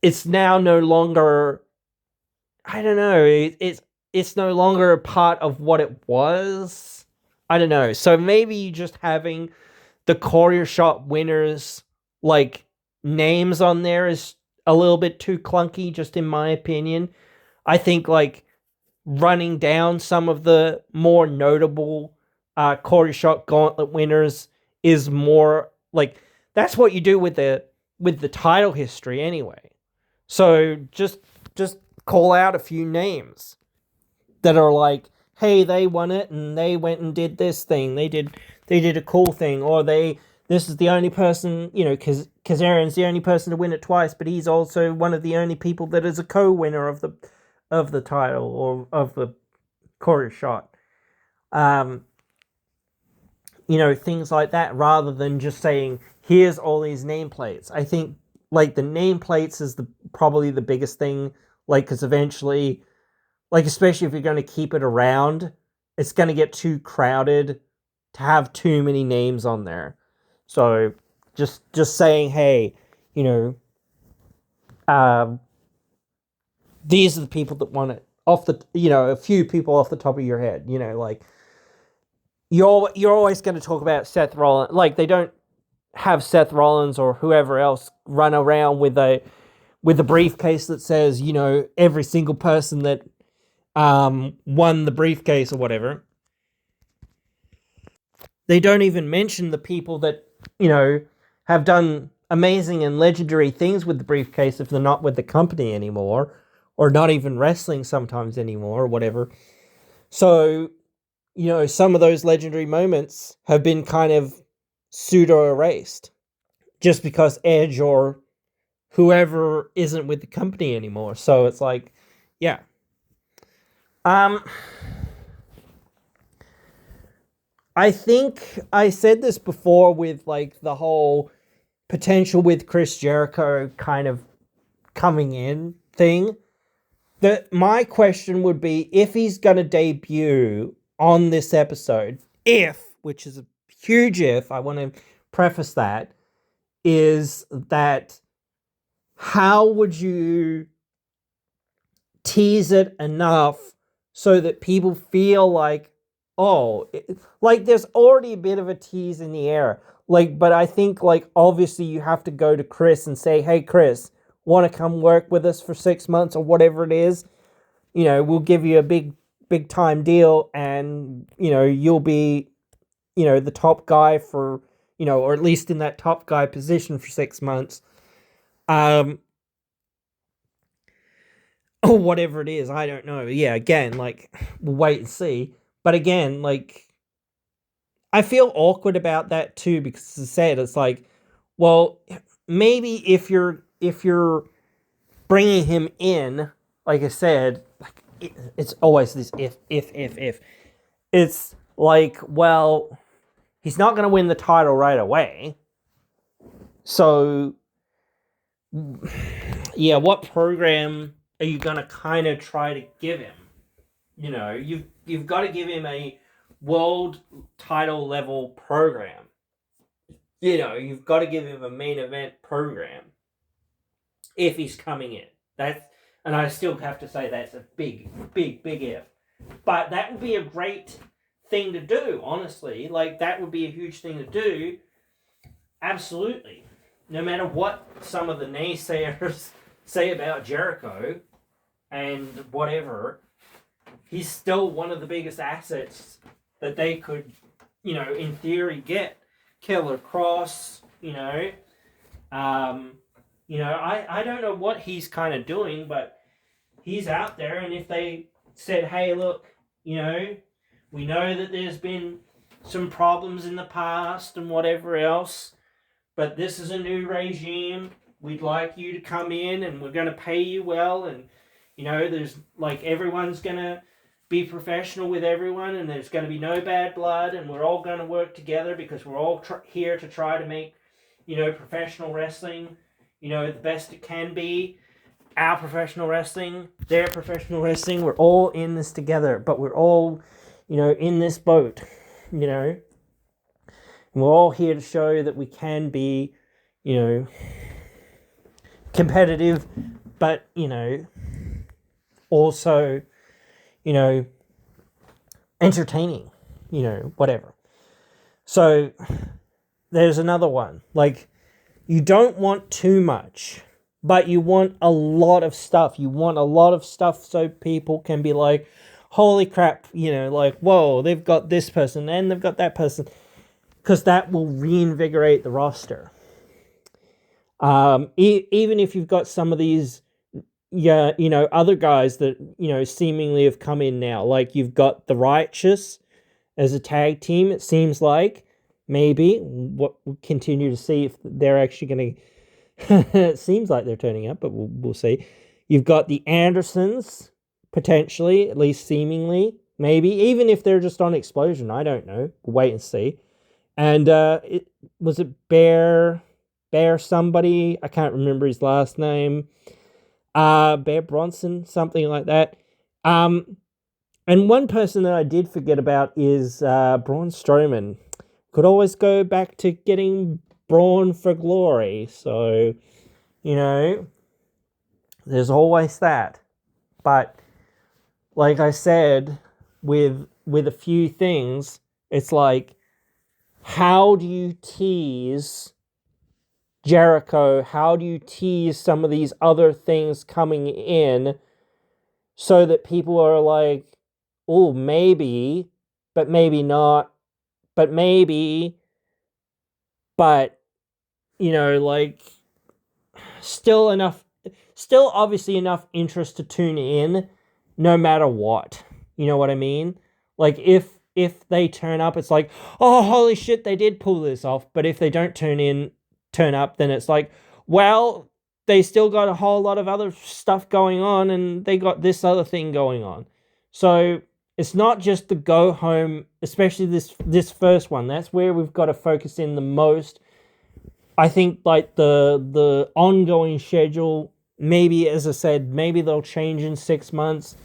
it's now no longer, I don't know, it's no longer a part of what it was. I don't know. So maybe just having the Corey Shot winners like names on there is a little bit too clunky, just in my opinion. I think like running down some of the more notable Corey Shot Gauntlet winners is more like, that's what you do with the title history anyway. So just call out a few names that are like, hey, they won it and they went and did this thing. They did a cool thing, or this is the only person, because Aaron's the only person to win it twice, but he's also one of the only people that is a co-winner of the title or of the Corey Shot. Things like that, rather than just saying, here's all these nameplates. I think like the nameplates is probably the biggest thing, like, because eventually, like, especially if you're going to keep it around, it's going to get too crowded to have too many names on there. So just saying, hey, these are the people that won it off the, a few people off the top of your head, like, you're always going to talk about Seth Rollins. Like, they don't have Seth Rollins or whoever else run around with a briefcase that says, every single person that won the briefcase or whatever. They don't even mention the people that, have done amazing and legendary things with the briefcase if they're not with the company anymore, or not even wrestling sometimes anymore or whatever. So, some of those legendary moments have been kind of pseudo erased just because Edge or whoever isn't with the company anymore. So it's like, yeah. I think I said this before with like the whole potential with Chris Jericho kind of coming in thing. That my question would be if he's going to debut on this episode, which is a huge if, I want to preface that, is that how would you tease it enough so that people feel like, oh, like there's already a bit of a tease in the air. Like, but I think like obviously you have to go to Chris and say, hey, Chris, want to come work with us for 6 months or whatever it is? You know, we'll give you a big time deal, and you know you'll be, you know, the top guy for, you know, or at least in that top guy position for 6 months. Or whatever it is, I don't know. Yeah, again, like we'll wait and see. But again, like I feel awkward about that too because as I said, it's like, well, maybe if you're bringing him in, like I said, like it's always this if. It's like, well, he's not going to win the title right away. So, yeah, what program are you going to kind of try to give him? You know, you've got to give him a world title level program. You know, you've got to give him a main event program if he's coming in. And I still have to say that's a big if. But that would be a great thing to do, honestly. Like, that would be a huge thing to do. Absolutely. No matter what some of the naysayers say about Jericho and whatever, he's still one of the biggest assets that they could, you know, in theory get. Killer Cross, you know. I don't know what he's kind of doing, but he's out there, and if they said, hey, look, you know, we know that there's been some problems in the past and whatever else, but this is a new regime. We'd like you to come in, and we're going to pay you well, and, you know, there's, like, everyone's going to be professional with everyone, and there's going to be no bad blood, and we're all going to work together because we're all here to try to make, you know, professional wrestling, you know, the best it can be. Our professional wrestling, their professional wrestling, we're all in this together, but we're all, you know, in this boat, you know. And we're all here to show that we can be, you know, competitive, but, you know, also, you know, entertaining, you know, whatever. So there's another one. Like, you don't want too much, but you want a lot of stuff. You want a lot of stuff so people can be like, holy crap, you know, like, whoa, they've got this person and they've got that person. Because that will reinvigorate the roster. Even if you've got some of these, yeah, you know, other guys that, you know, seemingly have come in now. Like, you've got the Righteous as a tag team, it seems like. Maybe. We'll continue to see if they're actually going to... It seems like they're turning up, but we'll see. You've got the Andersons, potentially, at least seemingly. Maybe. Even if they're just on Explosion, I don't know. We'll wait and see. And was it Bear somebody? I can't remember his last name. Bear Bronson, something like that. And one person that I did forget about is Braun Strowman. Could always go back to getting Braun for glory. So, you know, there's always that. But like I said, with a few things, it's like, how do you tease Jericho? How do you tease some of these other things coming in so that people are like, oh, maybe, but maybe not, but maybe, but, you know, like, still obviously enough interest to tune in no matter what. You know what I mean? Like, if they turn up, it's like, oh, holy shit, they did pull this off. But if they don't turn up, then it's like, well, they still got a whole lot of other stuff going on, and they got this other thing going on. So it's not just the go home, especially this first one. That's where we've got to focus in the most. I think like the ongoing schedule, maybe, as I said, maybe they'll change in 6 months.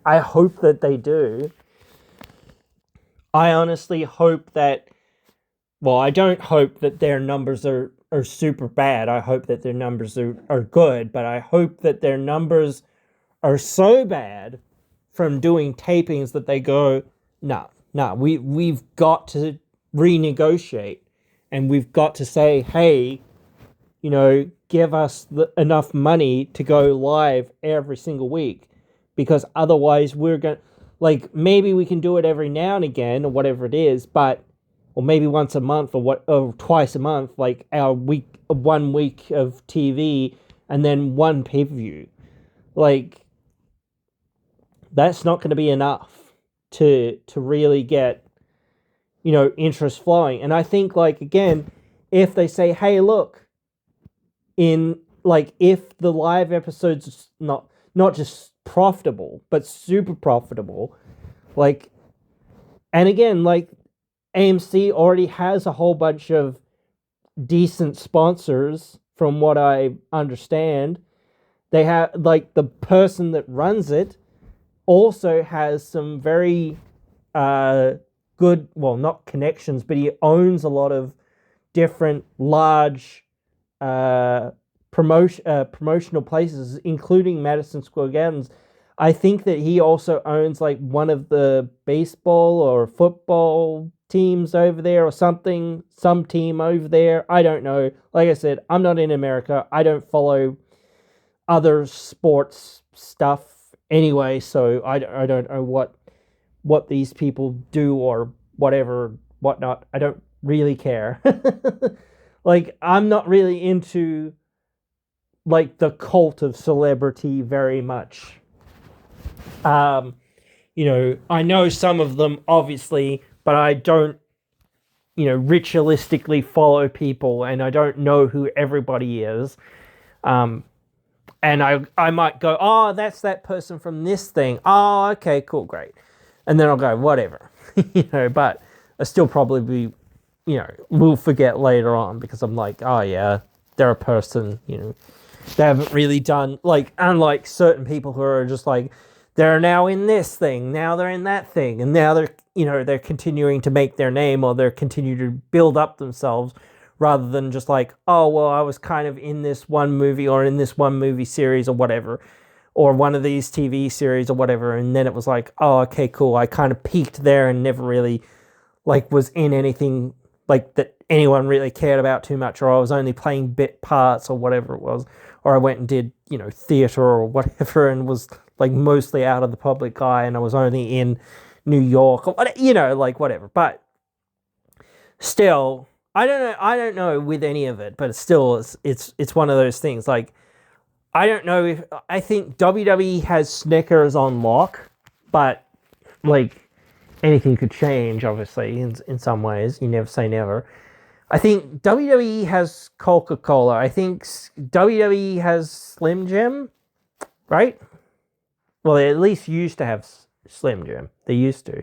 I hope that they do. I honestly hope that, well, I don't hope that their numbers are super bad. I hope that their numbers are good, but I hope that their numbers are so bad from doing tapings that they go, no, we've got to renegotiate, and we've got to say, hey, give us enough money to go live every single week, because otherwise we're going to, like, maybe we can do it every now and again or whatever it is, but, or maybe once a month or twice a month, like our 1 week of TV and then one pay-per-view. Like, that's not going to be enough to really get, interest flowing. And I think, like, again, if they say, hey, look, if the live episodes not just profitable, but super profitable, like, and again, like, AMC already has a whole bunch of decent sponsors from what I understand. They have, like, the person that runs it also has some very good, well, not connections, but he owns a lot of different large promotional places, including Madison Square Gardens. I think that he also owns like one of the baseball or football teams over there or something, some team over there. I don't know. Like I said, I'm not in America. I don't follow other sports stuff anyway, so I don't know what these people do or whatnot. I don't really care. Like, I'm not really into like the cult of celebrity very much. I know some of them, obviously, but I don't, ritualistically follow people, and I don't know who everybody is. And I might go, oh, that's that person from this thing. Oh, okay, cool, great. And then I'll go, whatever. But I still probably will forget later on, because I'm like, oh yeah, they're a person, They haven't really done, like, unlike certain people who are just like, they're now in this thing, now they're in that thing, and now they're continuing to make their name, or they're continuing to build up themselves, rather than just like, oh, well, I was kind of in this one movie or in this one movie series or whatever, or one of these TV series or whatever, and then it was like, oh, okay, cool, I kind of peaked there and never really, like, was in anything, like, that anyone really cared about too much, or I was only playing bit parts or whatever it was, or I went and did, theater or whatever, and was, like, mostly out of the public eye, and I was only in New York, or, like, whatever. But still, I don't know with any of it, but it's one of those things. Like, I don't know if, I think WWE has Snickers on lock, but, like, anything could change, obviously, in some ways. You never say never. I think WWE has Coca-Cola. I think WWE has Slim Jim, right? Well, they at least used to have Slim Jim. They used to.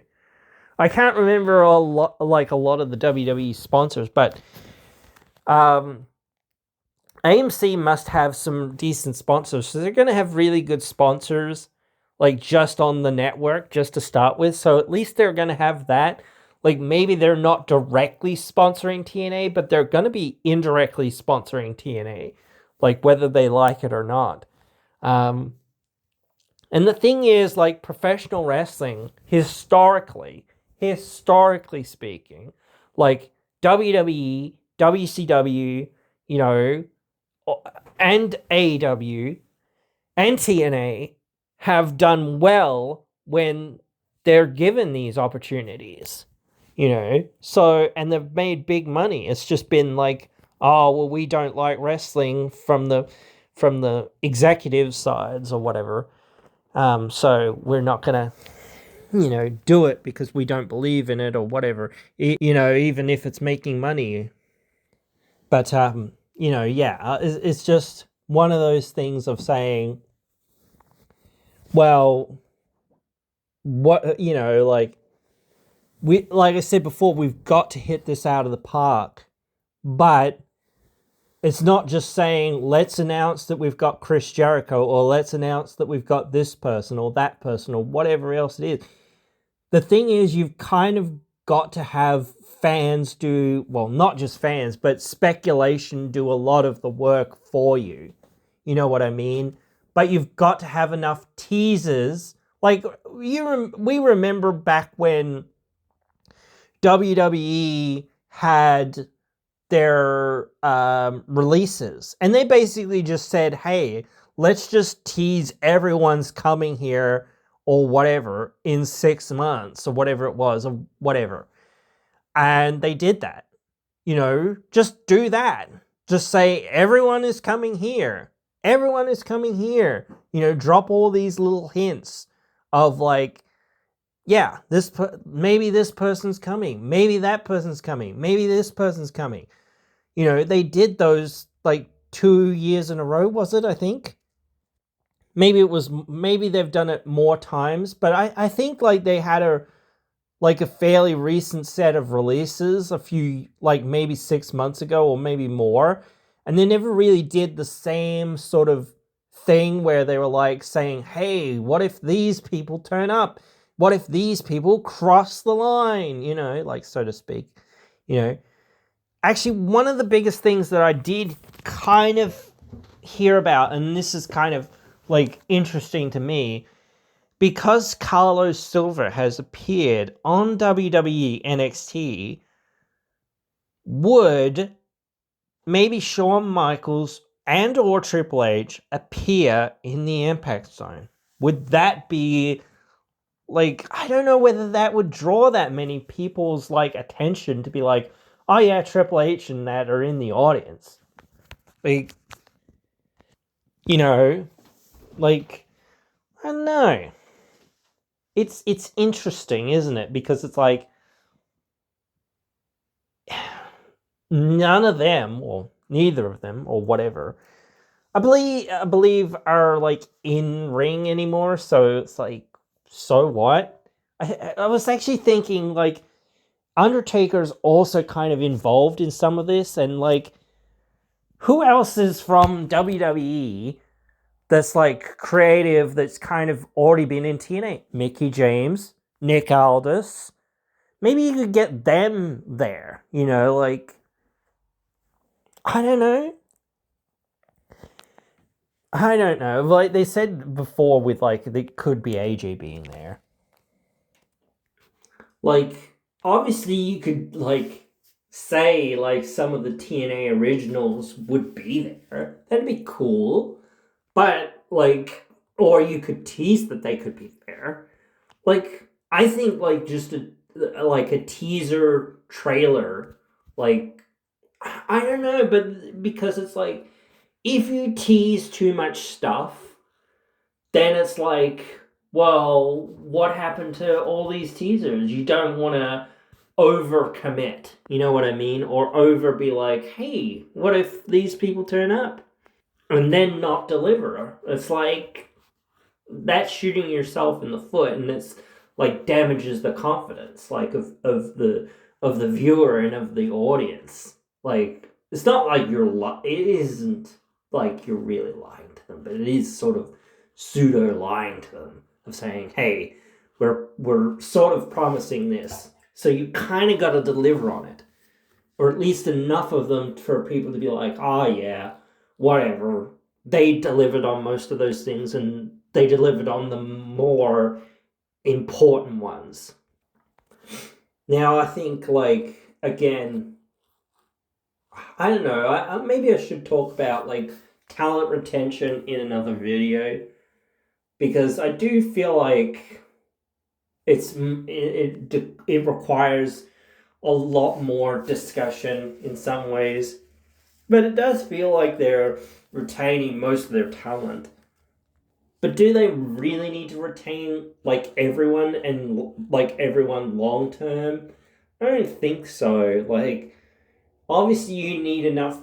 I can't remember a lot of the WWE sponsors, but AMC must have some decent sponsors. So they're going to have really good sponsors, like, just on the network, just to start with. So at least they're going to have that. Like, maybe they're not directly sponsoring TNA, but they're going to be indirectly sponsoring TNA, like, whether they like it or not. And the thing is, like, professional wrestling, historically speaking, like, WWE, WCW, and AEW, and TNA have done well when they're given these opportunities. So, and they've made big money. It's just been like, oh, well, we don't like wrestling from the executive sides or whatever. So we're not gonna, do it because we don't believe in it or whatever. Even if it's making money. But it's just one of those things of saying, well, what, like I said before, we've got to hit this out of the park. But it's not just saying, let's announce that we've got Chris Jericho, or let's announce that we've got this person or that person or whatever else it is. The thing is, you've kind of got to have fans do, well, not just fans, but speculation do a lot of the work for you. You know what I mean? But you've got to have enough teasers. Like, we remember back when WWE had their releases, and they basically just said, hey, let's just tease everyone's coming here or whatever in 6 months or whatever it was or whatever. And they did that. Just do that. Just say everyone is coming here. Everyone is coming here. Drop all these little hints of like, yeah, maybe this person's coming, maybe that person's coming, maybe this person's coming. They did those like 2 years in a row, was it? I think maybe they've done it more times, but I think like they had a fairly recent set of releases a few, like maybe 6 months ago or maybe more, and they never really did the same sort of thing where they were like saying, hey, what if these people turn up? What if these people cross the line? Like, so to speak. Actually, one of the biggest things that I did kind of hear about, and this is kind of like interesting to me, because Carlos Silva has appeared on WWE NXT, would maybe Shawn Michaels and or Triple H appear in the Impact Zone? Would that be like, I don't know whether that would draw that many people's like attention to be like, oh yeah, Triple H and that are in the audience. Like, like, I don't know. It's interesting, isn't it? Because it's like none of them, or neither of them, or whatever, I believe are like in ring anymore. So it's like, so what? I was actually thinking like Undertaker's also kind of involved in some of this, and like, who else is from WWE that's like creative, that's kind of already been in TNA? Mickey James, Nick Aldis. Maybe you could get them there, like, I don't know. I don't know. Like they said before with like, there could be AJ being there. Like, obviously you could like say like some of the TNA originals would be there. That'd be cool. But like, or you could tease that they could be there. Like, I think like just a teaser trailer, like, I don't know, but because it's like, if you tease too much stuff, then it's like, well, what happened to all these teasers? You don't want to overcommit, you know what I mean? Or over be like, hey, what if these people turn up? And then not deliver. It's like, that's shooting yourself in the foot, and it's like damages the confidence like of the viewer and of the audience. Like, it's not like it isn't like you're really lying to them, but it is sort of pseudo lying to them, of saying, hey, we're sort of promising this, so you kind of got to deliver on it, or at least enough of them for people to be like, oh yeah, whatever. They delivered on most of those things, and they delivered on the more important ones. Now, I think, like, again, I don't know. Maybe I should talk about like talent retention in another video, because I do feel like it requires a lot more discussion in some ways, but it does feel like they're retaining most of their talent. But do they really need to retain like everyone, and like everyone long term? I don't think so. Like, obviously you need enough,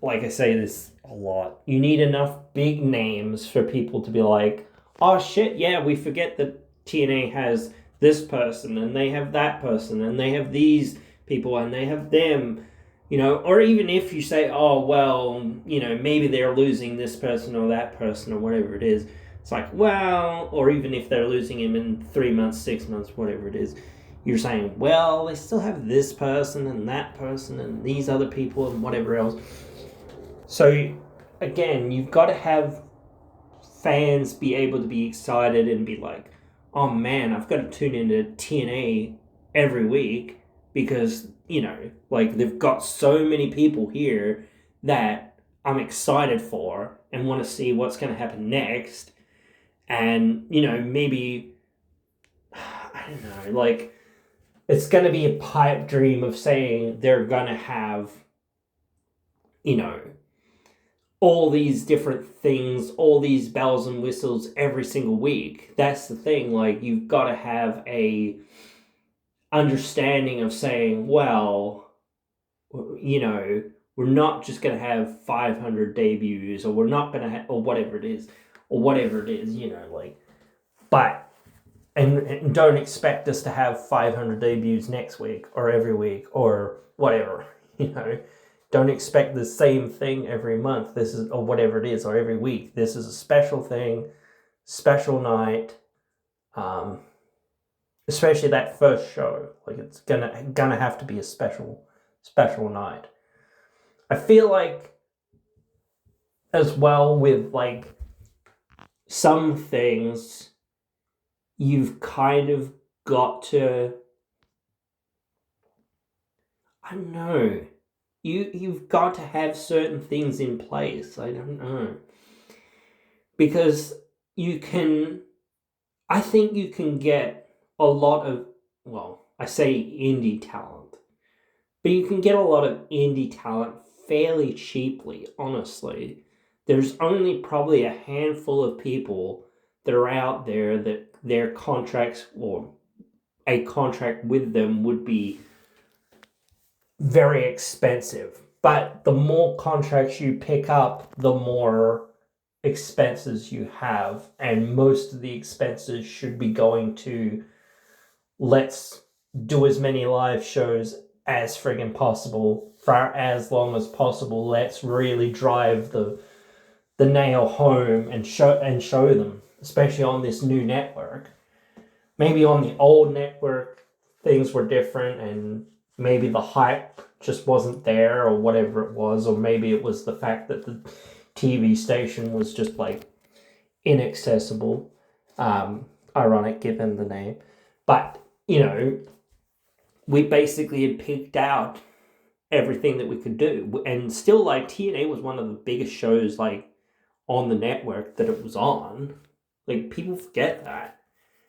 like I say this a lot, you need enough big names for people to be like, oh shit, yeah, we forget that TNA has this person, and they have that person, and they have these people, and they have them, or even if you say, oh, well, maybe they're losing this person or that person or whatever it is, it's like, well, or even if they're losing him in 3 months, 6 months, whatever it is, you're saying, well, they still have this person and that person and these other people and whatever else. So, again, you've got to have fans be able to be excited and be like, oh man, I've got to tune into TNA every week because, they've got so many people here that I'm excited for and want to see what's going to happen next. And, maybe, I don't know, it's going to be a pipe dream of saying they're going to have, all these different things, all these bells and whistles every single week. That's the thing. You've got to have a understanding of saying, well, we're not just going to have 500 debuts, or we're not going to have, or whatever it is, but, and don't expect us to have 500 debuts next week or every week or whatever, Don't expect the same thing every month. This is, or whatever it is, or every week. This is a special thing, special night. Especially that first show. It's gonna have to be a special night. I feel like, as well, with some things, you've kind of got to, I don't know. You've got to have certain things in place. I don't know. Because I think you can get a lot of, well, I say indie talent, but you can get a lot of indie talent fairly cheaply, honestly. There's only probably a handful of people that are out there that their contracts, or a contract with them, would be very expensive. But the more contracts you pick up, the more expenses you have, and most of the expenses should be going to, let's do as many live shows as friggin' possible for as long as possible. Let's really drive the nail home and show them, especially on this new network. Maybe on the old network things were different, and maybe the hype just wasn't there, or whatever it was, or maybe it was the fact that the TV station was just inaccessible. Ironic given the name. But, we basically had picked out everything that we could do. And still, TNA was one of the biggest shows, on the network that it was on. People forget that.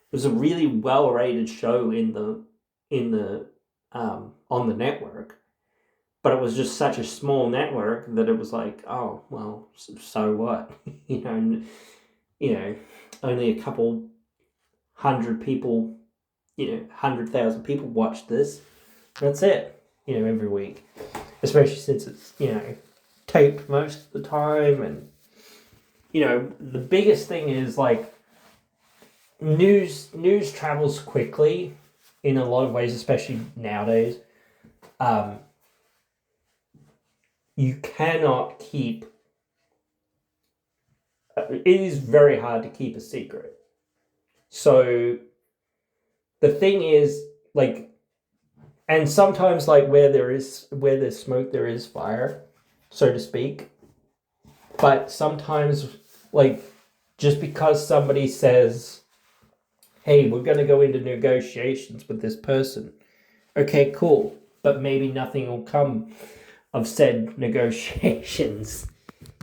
It was a really well-rated show on the network, but it was just such a small network that it was oh, well, so what? Only a couple hundred people, 100,000 people watch this. That's it, every week, especially since it's, taped most of the time. And, the biggest thing is news travels quickly in a lot of ways, especially nowadays. You cannot keep, it is very hard to keep a secret. So the thing is, and sometimes where there's smoke, there is fire, so to speak. But sometimes, just because somebody says, hey, we're going to go into negotiations with this person. Okay, cool. But maybe nothing will come of said negotiations.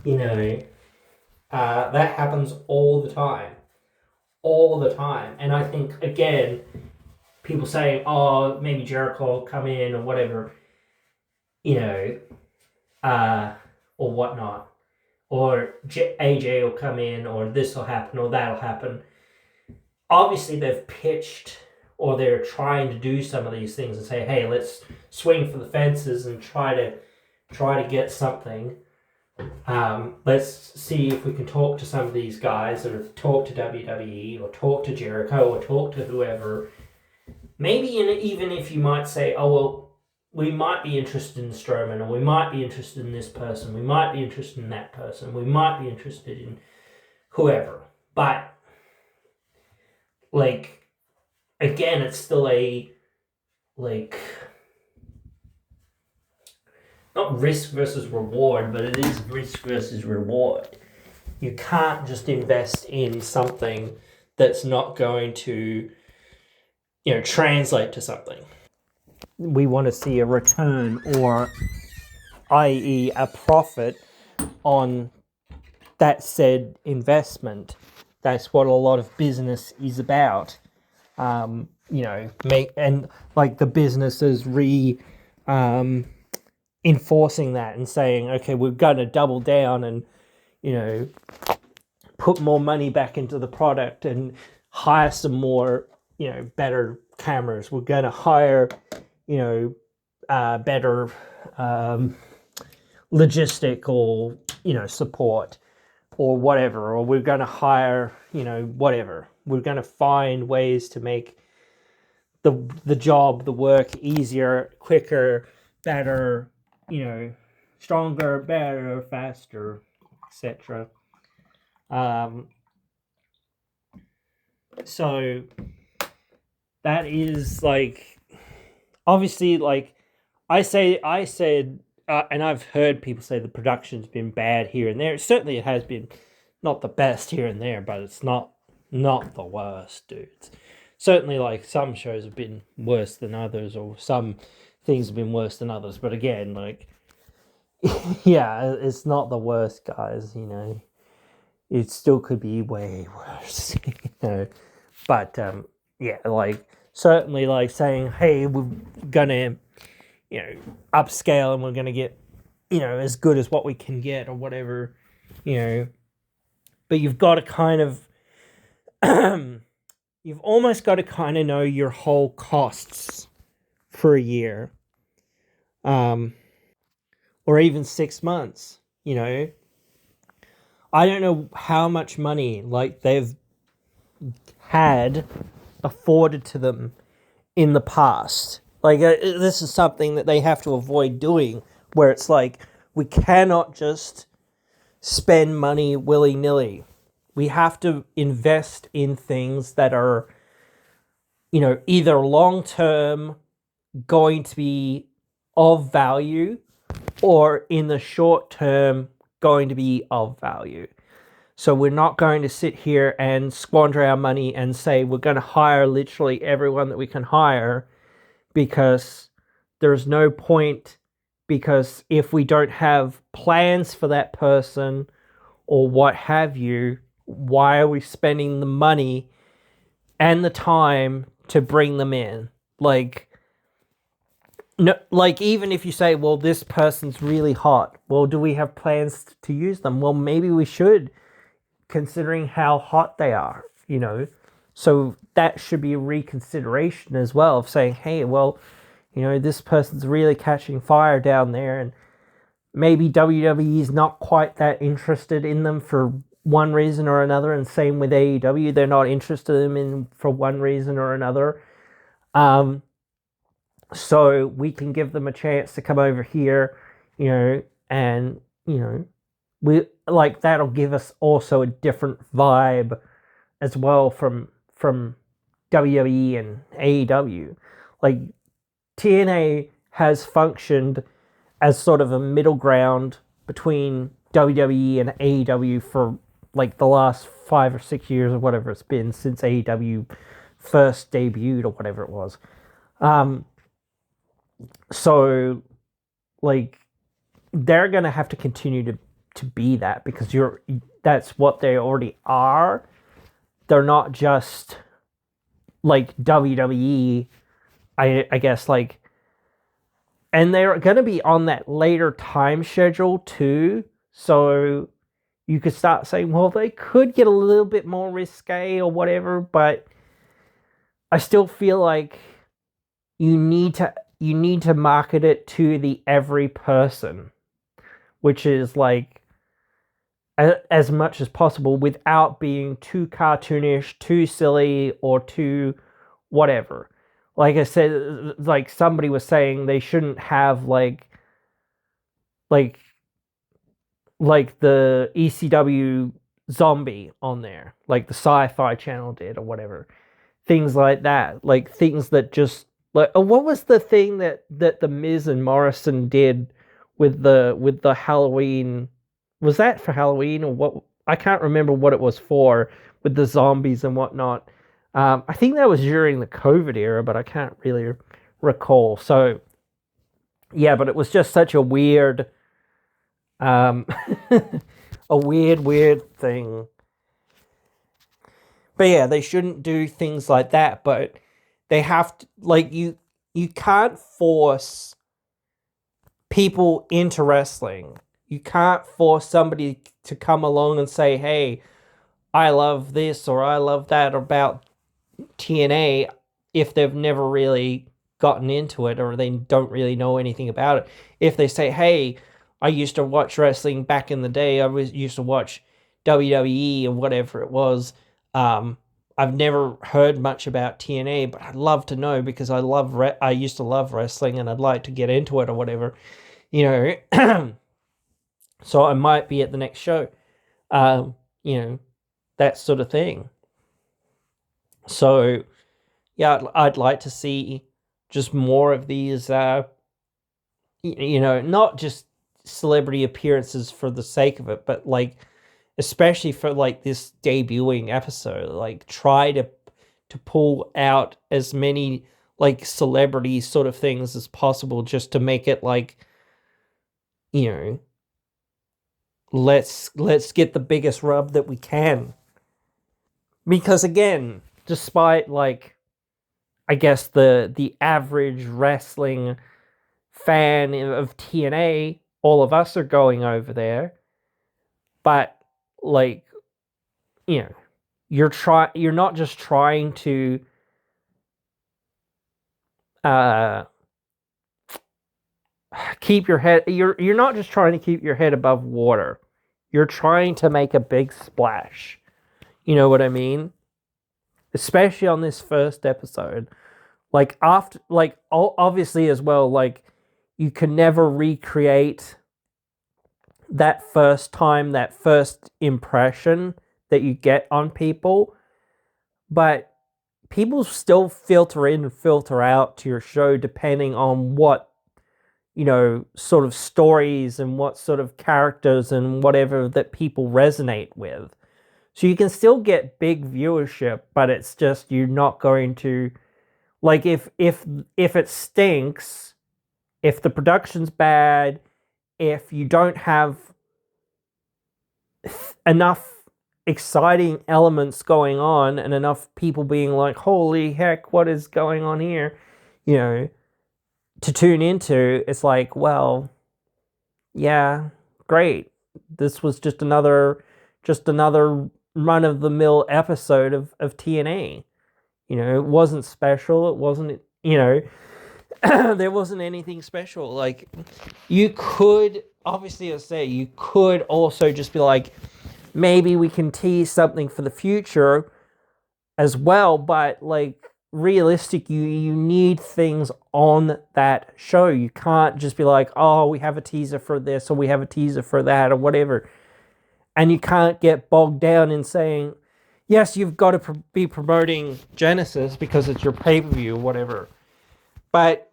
That happens all the time. All the time. And I think, again, people saying, oh, maybe Jericho will come in or whatever, or whatnot. Or AJ will come in, or this will happen, or that'll happen. Obviously, they've pitched, or they're trying to do some of these things and say, hey, let's swing for the fences and try to get something. Let's see if we can talk to some of these guys, or talk to WWE, or talk to Jericho, or talk to whoever. Maybe even if you might say, oh, well, we might be interested in Strowman, or we might be interested in this person, we might be interested in that person, we might be interested in whoever. But, like, again, it's still a, like, not risk versus reward, but it is risk versus reward. You can't just invest in something that's not going to, translate to something. We want to see a return, or i.e. a profit on that said investment. That's what a lot of business is about. And like the businesses enforcing that and saying, okay, we're going to double down and, put more money back into the product and hire some more, better cameras. We're going to hire, better logistic or, support or whatever, or we're going to hire, whatever. We're going to find ways to make the job, the work easier, quicker, better, stronger, better, faster, etc. So that is like, obviously, like I said, and I've heard people say the production's been bad here and there. Certainly, it has been not the best here and there, but it's not the worst, dudes. Certainly, like some shows have been worse than others, or some things have been worse than others. But again, like, yeah, it's not the worst, guys. It still could be way worse. But yeah, like certainly, like saying, hey, we're gonna, upscale and we're gonna get, as good as what we can get or whatever, But you've got to kind of you've almost got to kind of know your whole costs for a year, or even 6 months. I don't know how much money like they've had afforded to them in the past. Like this is something that they have to avoid doing, where it's like we cannot just spend money willy-nilly. We have to invest in things that are, either long-term going to be of value, or in the short term going to be of value. So we're not going to sit here and squander our money and say we're going to hire literally everyone that we can hire, because there's no point, because if we don't have plans for that person or what have you, why are we spending the money and the time to bring them in? Like, no, like even if you say, well, this person's really hot, well, do we have plans to use them? Well, maybe we should, considering how hot they are, So that should be a reconsideration as well, of saying, hey, well, this person's really catching fire down there, and maybe WWE is not quite that interested in them for one reason or another, and same with AEW, they're not interested in them for one reason or another. So we can give them a chance to come over here, and we like that'll give us also a different vibe as well from WWE and AEW. Like TNA has functioned as sort of a middle ground between WWE and AEW for like the last 5 or 6 years or whatever it's been since AEW first debuted or whatever it was. So like they're gonna have to continue to be that, because that's what they already are. They're not just like WWE, I guess, like, and they're going to be on that later time schedule too. So you could start saying, well, they could get a little bit more risque or whatever, but I still feel like you need to market it to the every person, which is like as much as possible without being too cartoonish, too silly, or too whatever. Like I said, like somebody was saying, they shouldn't have like like the ECW zombie on there, like the Sci-Fi Channel did, or whatever. Things like that, like things that just like what was the thing that the Miz and Morrison did with the Halloween? Was that for Halloween or what? I can't remember what it was for with the zombies and whatnot. I think that was during the COVID era, but I can't really recall. So yeah, but it was just such a weird, um, a weird thing. But yeah, they shouldn't do things like that. But they have to, like, you can't force people into wrestling. You can't force somebody to come along and say, "Hey, I love this or I love that about TNA," if they've never really gotten into it or they don't really know anything about it. If they say, "Hey, I used to watch wrestling back in the day. Used to watch WWE or whatever it was. I've never heard much about TNA, but I'd love to know because I used to love wrestling and I'd like to get into it or whatever, you know." So I might be at the next show, um, you know, that sort of thing. So yeah, I'd like to see just more of these, not just celebrity appearances for the sake of it, but like, especially for like this debuting episode, like try to pull out as many like celebrity sort of things as possible just to make it like, you know, let's get the biggest rub that we can. Because again, despite like I guess the average wrestling fan of TNA, all of us are going over there, but like, you know, you're not just trying to uh keep your head you're not just trying to keep your head above water. You're trying to make a big splash. You know what I mean? Especially on this first episode. Like after like obviously as well, like you can never recreate that first time, that first impression that you get on people, but people still filter in and filter out to your show depending on what, sort of stories and what sort of characters and whatever that people resonate with. So you can still get big viewership, but it's just you're not going to, like, if it stinks, if the production's bad, if you don't have enough exciting elements going on and enough people being like, holy heck, what is going on here? To tune into, it's like, well, yeah, great. This was just another run of the mill episode of TNA. It wasn't special. It wasn't, there wasn't anything special. Like, you could, obviously, I say, you could also just be like, maybe we can tease something for the future as well, but like, realistic, you need things on that show. You can't just be like, oh, we have a teaser for this or we have a teaser for that or whatever. And you can't get bogged down in saying, yes, you've got to be promoting Genesis because it's your pay-per-view or whatever. But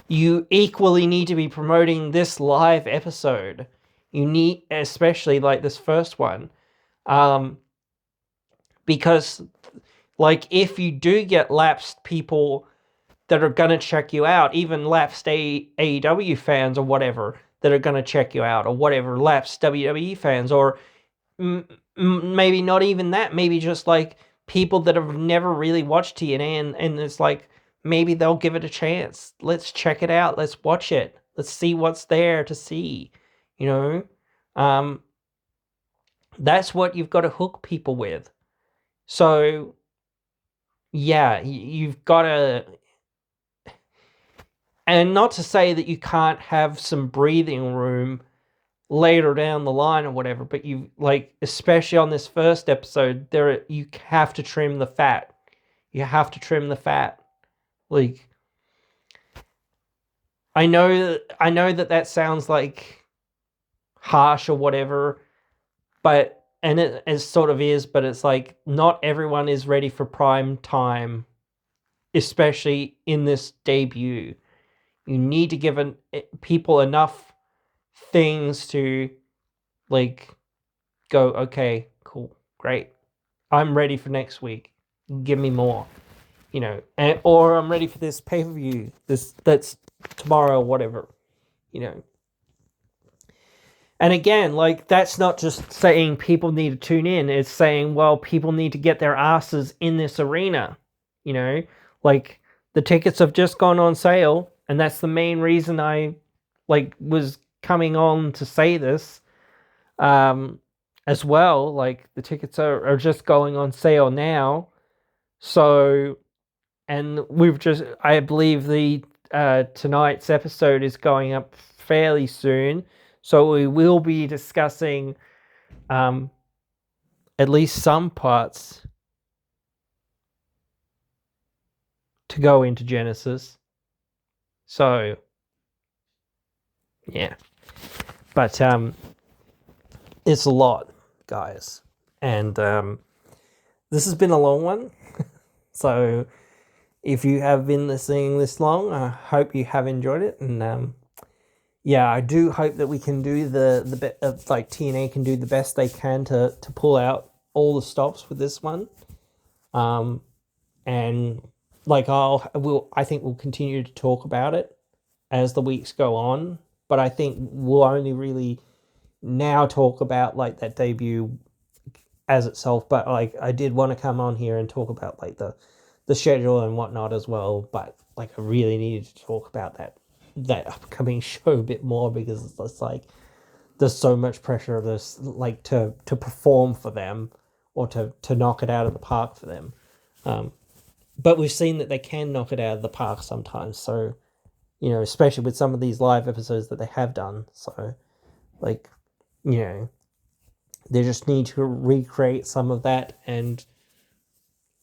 you equally need to be promoting this live episode. You need, especially like this first one, because like if you do get lapsed people that are going to check you out, even lapsed AEW fans or whatever that are going to check you out, or whatever, lapsed WWE fans, or maybe not even that, maybe just like people that have never really watched TNA and it's like, maybe they'll give it a chance. Let's check it out. Let's watch it. Let's see what's there to see, you know? That's what you've got to hook people with. So, yeah, you've got to... And not to say that you can't have some breathing room later down the line or whatever, but you like, especially on this first episode, you have to trim the fat. You have to trim the fat. Like, I know that sounds like harsh or whatever, but and it sort of is, but it's like not everyone is ready for prime time, especially in this debut. You need to give people enough things to like go, okay, cool, great. I'm ready for next week. Give me more, or I'm ready for this pay-per-view. That's tomorrow, or whatever, you know. And again, like, that's not just saying people need to tune in. It's saying, well, people need to get their asses in this arena, Like, the tickets have just gone on sale, and that's the main reason I, was coming on to say this, as well. Like, the tickets are just going on sale now. So, and I believe the tonight's episode is going up fairly soon. So we will be discussing at least some parts to go into Genesis. So, yeah. But it's a lot, guys. And this has been a long one. So if you have been listening this long, I hope you have enjoyed it. And yeah, I do hope that we can do like TNA can do the best they can to pull out all the stops with this one. And like I think we'll continue to talk about it as the weeks go on, but I think we'll only really now talk about like that debut as itself. But like, I did want to come on here and talk about like the schedule and whatnot as well. But like, I really needed to talk about that upcoming show a bit more, because it's just like there's so much pressure of this, like, to perform for them, or to knock it out of the park for them. But we've seen that they can knock it out of the park sometimes. So, especially with some of these live episodes that they have done. So, like, they just need to recreate some of that, and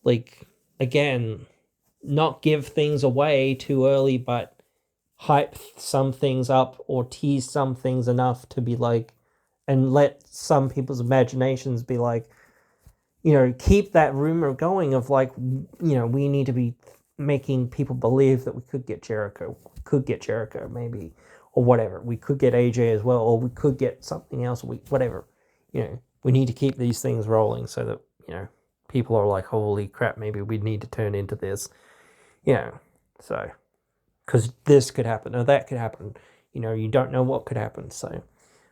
like, again, not give things away too early, but hype some things up or tease some things enough to be like, and let some people's imaginations be like, keep that rumor going of like, we need to be making people believe that we could get Jericho, maybe, or whatever. We could get AJ as well, or we could get something else, whatever. We need to keep these things rolling so that, people are like, holy crap, maybe we need to turn into this, so, because this could happen or that could happen. You don't know what could happen. So,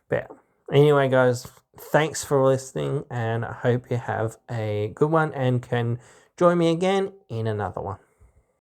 but anyway, guys, thanks for listening, and I hope you have a good one and can join me again in another one.